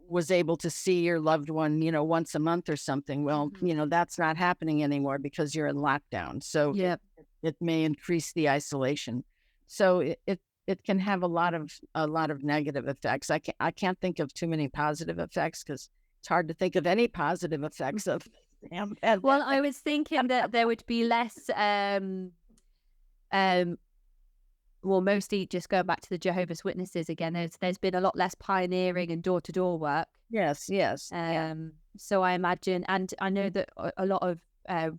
was able to see your loved one, once a month or something. Well, that's not happening anymore because you're in lockdown. So it may increase the isolation. So it can have a lot of negative effects. I can't think of too many positive effects because it's hard to think of any positive effects of. Well, I was thinking that there would be less. Well, mostly just going back to the Jehovah's Witnesses again. There's been a lot less pioneering and door-to-door work. Yes. So I imagine, and I know that a lot of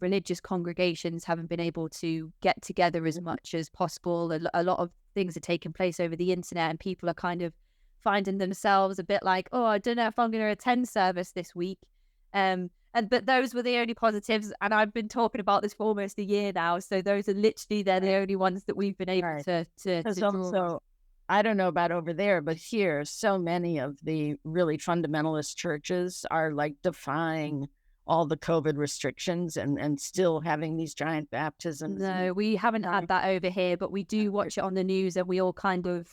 religious congregations haven't been able to get together as much as possible. A lot of things are taking place over the internet, and people are kind of finding themselves a bit like, oh, I don't know if I'm going to attend service this week. But those were the only positives, and I've been talking about this for almost a year now. So those are literally the only ones that we've been able to draw. I don't know about over there, but here, so many of the really fundamentalist churches are like defying all the COVID restrictions and still having these giant baptisms. No, we haven't had that over here, but we do watch it on the news, and we all kind of.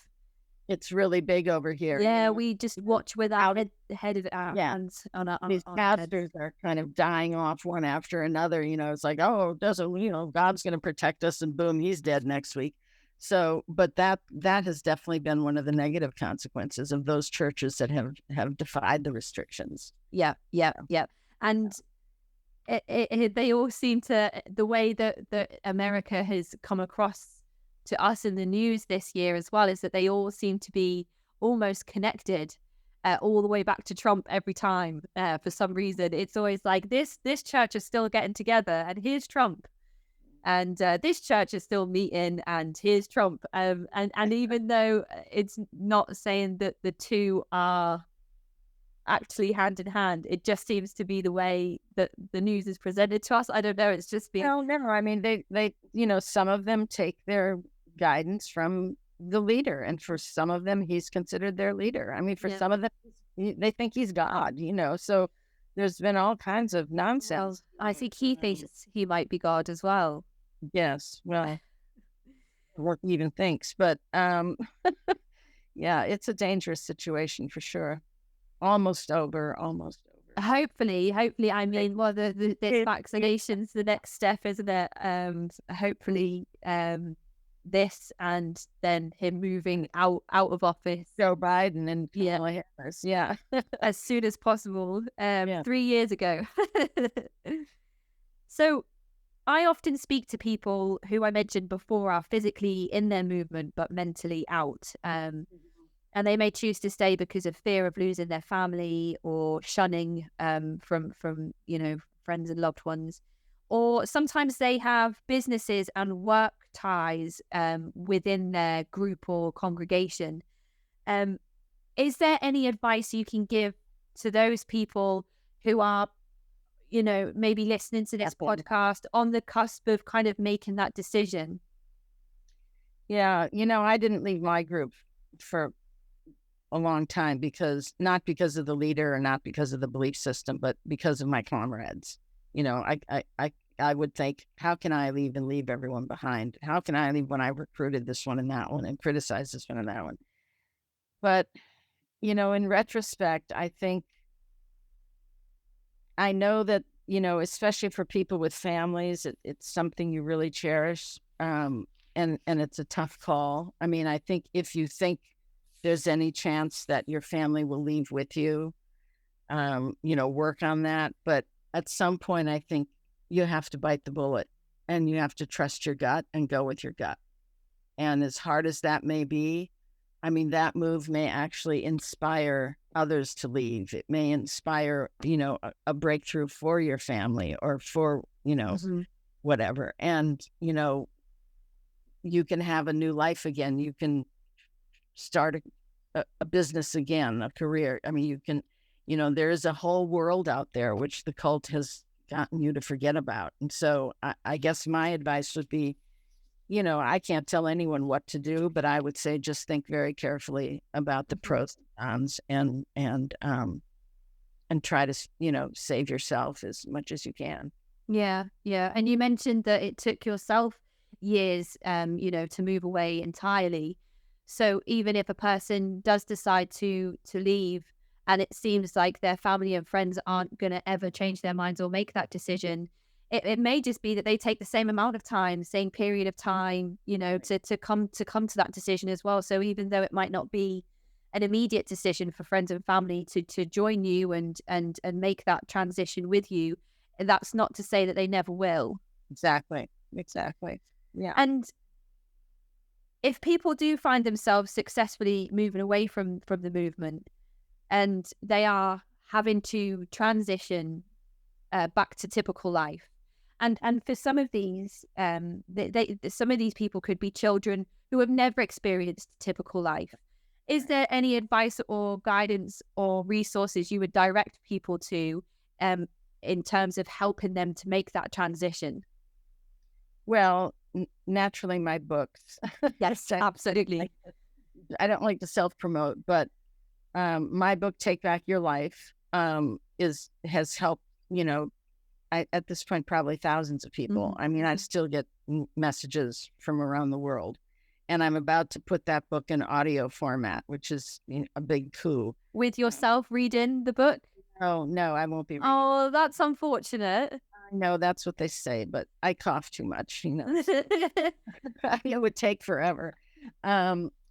It's really big over here. Yeah, we just watch with our head of our hands on our. These pastors are kind of dying off one after another. It's like, oh, doesn't God's going to protect us, and boom, he's dead next week. So, but that has definitely been one of the negative consequences of those churches that have defied the restrictions. Yeah, and they all seem to, the way that America has come across to us in the news this year as well, is that they all seem to be almost connected all the way back to Trump every time. For some reason, it's always like this church is still getting together, and here's Trump, and this church is still meeting, and here's Trump, and even though it's not saying that the two are actually hand in hand, it just seems to be the way that the news is presented to us. I don't know, it's just been... No, I mean, they some of them take their guidance from the leader, and for some of them he's considered their leader. I mean, for some of them they think he's God, so there's been all kinds of nonsense. Well, I think he thinks he might be God as well. Yes, well, what he even thinks, but yeah, it's a dangerous situation for sure. Almost over. Hopefully. I mean, well, this vaccination's the next step, isn't it? Hopefully, this, and then him moving out of office, Joe Biden and Kamala Harris, as soon as possible. 3 years ago. So, I often speak to people who I mentioned before are physically in their movement but mentally out. And they may choose to stay because of fear of losing their family or shunning from friends and loved ones. Or sometimes they have businesses and work ties within their group or congregation. Is there any advice you can give to those people who are, maybe listening to this podcast on the cusp of kind of making that decision? Yeah, I didn't leave my group for a long time not because of the leader or not because of the belief system, but because of my comrades. I would think, how can I leave and leave everyone behind? How can I leave when I recruited this one and that one and criticized this one and that one? But, in retrospect, I know that, especially for people with families, it's something you really cherish. And it's a tough call. I mean, I think if you think there's any chance that your family will leave with you, work on that. But at some point, I think you have to bite the bullet, and you have to trust your gut and go with your gut. And as hard as that may be, I mean, that move may actually inspire others to leave. It may inspire, a breakthrough for your family or for, whatever. And, you can have a new life again. You can start a business again, a career. I mean, you can, there is a whole world out there which the cult has gotten you to forget about. And so I guess my advice would be, I can't tell anyone what to do, but I would say just think very carefully about the pros and cons and try to, save yourself as much as you can. Yeah. And you mentioned that it took yourself years, to move away entirely. So even if a person does decide to leave, and it seems like their family and friends aren't going to ever change their minds or make that decision, it may just be that they take the same amount of time, same period of time, to come to that decision as well. So even though it might not be an immediate decision for friends and family to join you and make that transition with you, that's not to say that they never will. Exactly. Yeah. And if people do find themselves successfully moving away from the movement, and they are having to transition back to typical life, and for some of these, some of these people could be children who have never experienced typical life. Is there any advice or guidance or resources you would direct people to in terms of helping them to make that transition? Well, naturally, my books. Yes, absolutely. I don't like to self-promote, but my book, Take Back Your Life, has helped, at this point, probably thousands of people. Mm-hmm. I mean, I still get messages from around the world. And I'm about to put that book in audio format, which is a big coup. With yourself reading the book? Oh, no, I won't be reading. Oh, that's unfortunate. I know that's what they say, but I cough too much, It would take forever.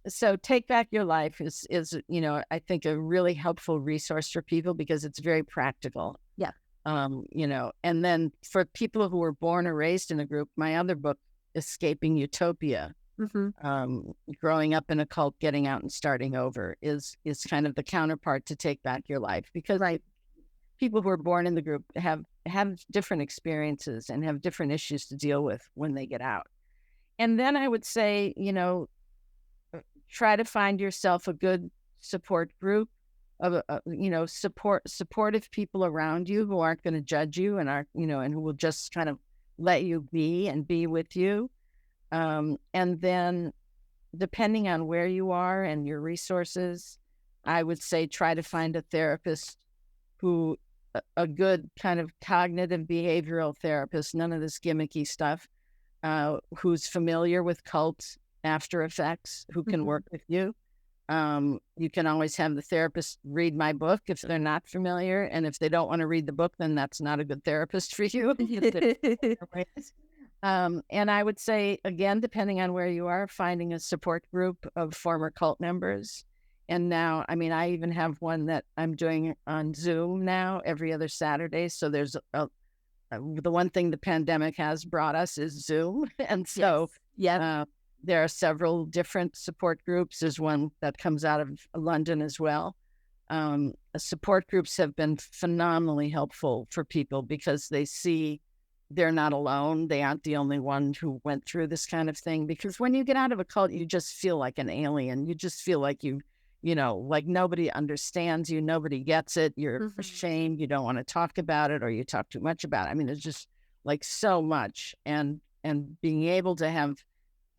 So Take Back Your Life is I think a really helpful resource for people because it's very practical. Yeah. And then for people who were born or raised in a group, my other book, Escaping Utopia, growing up in a cult, getting out and starting over is kind of the counterpart to Take Back Your Life, because people who are born in the group have different experiences and have different issues to deal with when they get out. And then I would say, try to find yourself a good support group of, supportive people around you who aren't going to judge you and and who will just kind of let you be and be with you. And then depending on where you are and your resources, I would say try to find a therapist who, a good kind of cognitive behavioral therapist, none of this gimmicky stuff, who's familiar with cult after effects, who can work with you. You can always have the therapist read my book if they're not familiar. And if they don't want to read the book, then that's not a good therapist for you. And I would say, again, depending on where you are, finding a support group of former cult members. And now, I mean, I even have one that I'm doing on Zoom now every other Saturday. So there's the one thing the pandemic has brought us is Zoom. And so there are several different support groups. There's one that comes out of London as well. Support groups have been phenomenally helpful for people because they see they're not alone. They aren't the only one who went through this kind of thing. Because when you get out of a cult, you just feel like an alien. You just feel like like nobody understands you. Nobody gets it. You're ashamed. You don't want to talk about it, or you talk too much about it. I mean, it's just like so much. And being able to have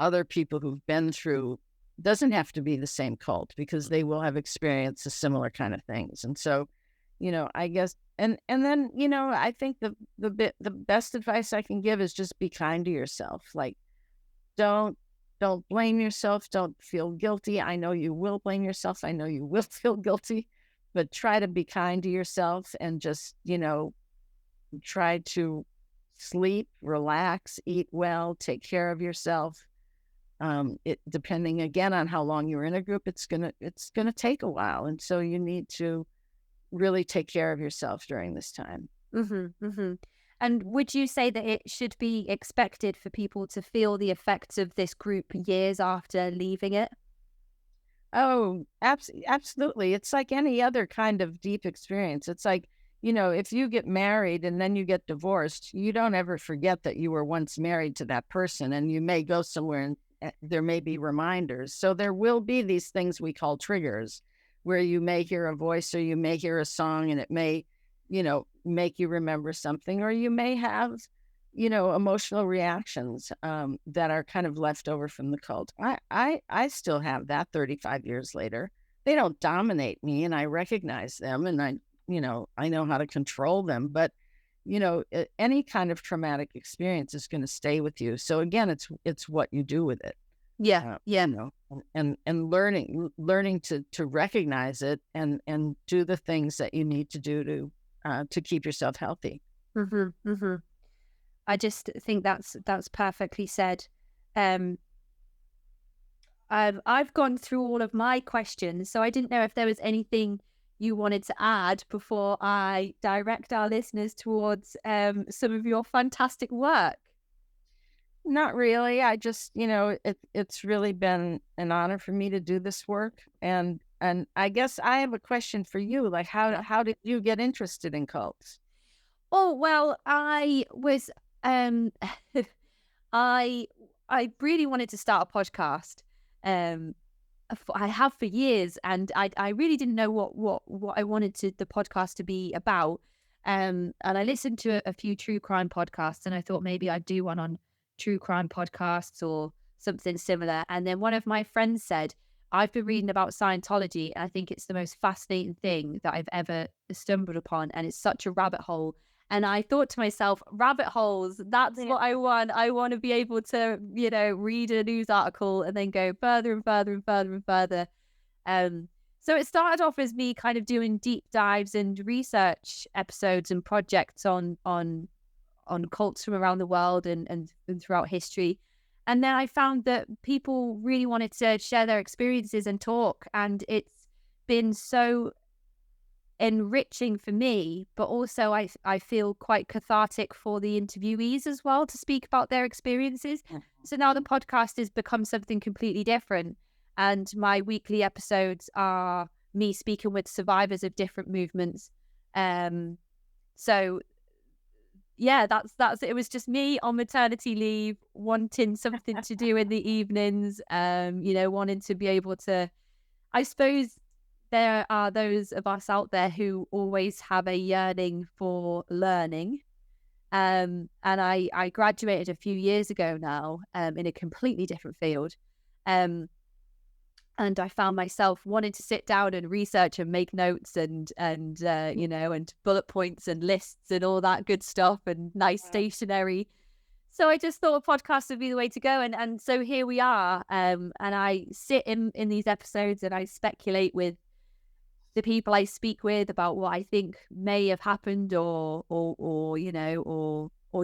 other people who've been through, doesn't have to be the same cult, because they will have experienced a similar kind of things. And so, I guess, and then, I think the best advice I can give is just be kind to yourself. Like, don't blame yourself. Don't feel guilty. I know you will blame yourself. I know you will feel guilty, but try to be kind to yourself and just, try to sleep, relax, eat well, take care of yourself. Depending again on how long you're in a group, it's gonna take a while, and so you need to really take care of yourself during this time. And would you say that it should be expected for people to feel the effects of this group years after leaving it? Oh, absolutely. It's like any other kind of deep experience. It's like, if you get married and then you get divorced, you don't ever forget that you were once married to that person, and you may go somewhere and there may be reminders. So there will be these things we call triggers, where you may hear a voice or you may hear a song and it may, make you remember something, or you may have, emotional reactions that are kind of left over from the cult. I still have that 35 years later. They don't dominate me, and I recognize them, and I know how to control them, but any kind of traumatic experience is going to stay with you. So again, it's what you do with it. Yeah. And learning to recognize it and do the things that you need to do to keep yourself healthy. I just think that's perfectly said. I've gone through all of my questions, so I didn't know if there was anything you wanted to add before I direct our listeners towards some of your fantastic work. Not really. I just, it's really been an honor for me to do this work. And I guess I have a question for you. Like, how did you get interested in cults? Oh, well, I was, I really wanted to start a podcast. I have for years, and I really didn't know what I wanted the podcast to be about. And I listened to a few true crime podcasts, and I thought maybe I'd do one on true crime podcasts or something similar. And then one of my friends said, I've been reading about Scientology, and I think it's the most fascinating thing that I've ever stumbled upon, and it's such a rabbit hole. And I thought to myself, rabbit holes, that's what I want. I want to be able to, read a news article and then go further and further and further and further. So it started off as me kind of doing deep dives and research episodes and projects on cults from around the world and throughout history. And then I found that people really wanted to share their experiences and talk. And it's been so enriching for me, but also I feel quite cathartic for the interviewees as well to speak about their experiences. So now the podcast has become something completely different, and my weekly episodes are me speaking with survivors of different movements. So yeah, that's it. Was just me on maternity leave, wanting something to do in the evenings, wanting to be able to, I suppose there are those of us out there who always have a yearning for learning. And I graduated a few years ago now, in a completely different field. And I found myself wanting to sit down and research and make notes and bullet points and lists and all that good stuff and nice stationery. So I just thought a podcast would be the way to go. And so here we are. And I sit in these episodes and I speculate with the people I speak with about what I think may have happened, or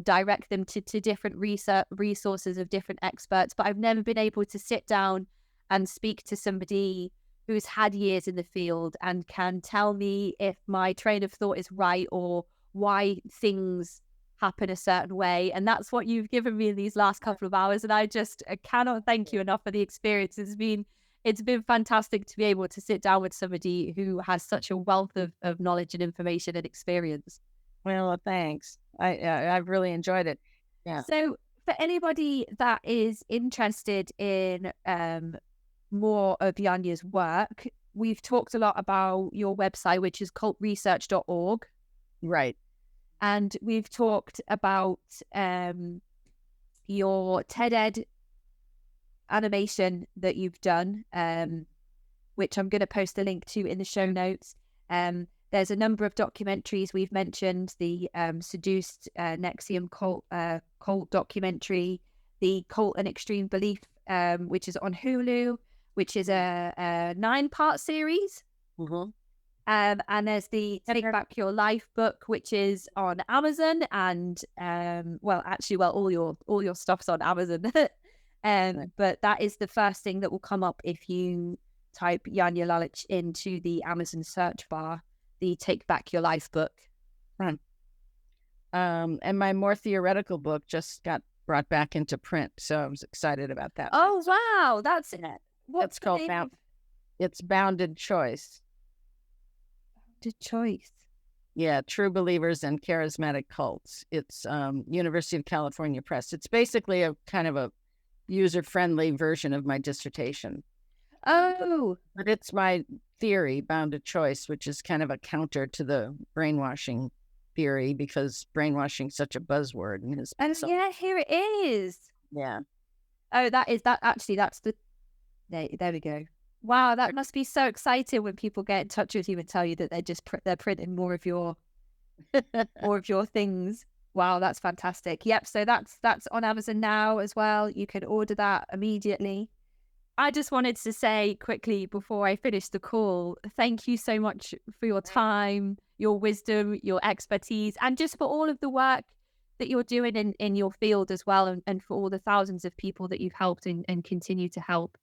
direct them to different resources of different experts. But I've never been able to sit down and speak to somebody who's had years in the field and can tell me if my train of thought is right or why things happen a certain way. And that's what you've given me in these last couple of hours. And I cannot thank you enough for the experience. It's been fantastic to be able to sit down with somebody who has such a wealth of knowledge and information and experience. Well, thanks. I've really enjoyed it. Yeah. So for anybody that is interested in more of Janja's work, we've talked a lot about your website, which is cultresearch.org. Right. And we've talked about your TED-Ed animation that you've done, which I'm going to post a link to in the show notes. There's a number of documentaries we've mentioned, the Seduced Nexium cult documentary, the Cult and Extreme Belief, which is on Hulu, which is a 9-part series. Mm-hmm. And there's the Take Back Your Life book, which is on Amazon, and all your stuff's on Amazon. But that is the first thing that will come up if you type Janja Lalich into the Amazon search bar, the Take Back Your Life book. Right. And my more theoretical book just got brought back into print, so I was excited about that. Oh, wow. That's it. What's called it's Bounded Choice. Bounded Choice. Yeah, True Believers and Charismatic Cults. It's University of California Press. It's basically a kind of a user-friendly version of my dissertation. Oh. But it's my theory, Bounded Choice, which is kind of a counter to the brainwashing theory, because brainwashing is such a buzzword. Yeah, here it is. Yeah. Oh, that's the... There we go. Wow, that must be so exciting when people get in touch with you and tell you that they're printing more of your more of your things. Wow, that's fantastic. Yep, so that's on Amazon now as well. You can order that immediately. I just wanted to say quickly before I finish the call, thank you so much for your time, your wisdom, your expertise, and just for all of the work that you're doing in your field as well, and for all the thousands of people that you've helped and continue to help.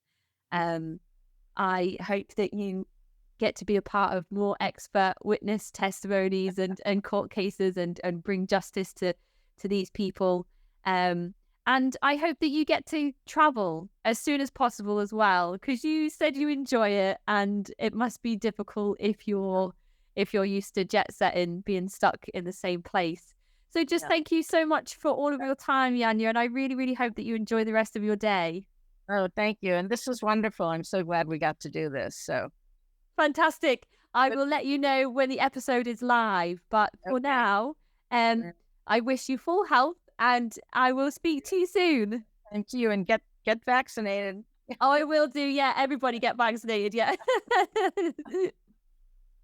I hope that you get to be a part of more expert witness testimonies and court cases and bring justice to these people. And I hope that you get to travel as soon as possible as well, because you said you enjoy it, and it must be difficult if you're used to jet setting, being stuck in the same place. So just thank you so much for all of your time, Janja, and I really, really hope that you enjoy the rest of your day. Oh, thank you. And this was wonderful. I'm so glad we got to do this. So fantastic. I will let you know when the episode is live. But for now, I wish you full health, and I will speak to you soon. Thank you. And get vaccinated. Oh, I will do. Yeah, everybody get vaccinated. Yeah.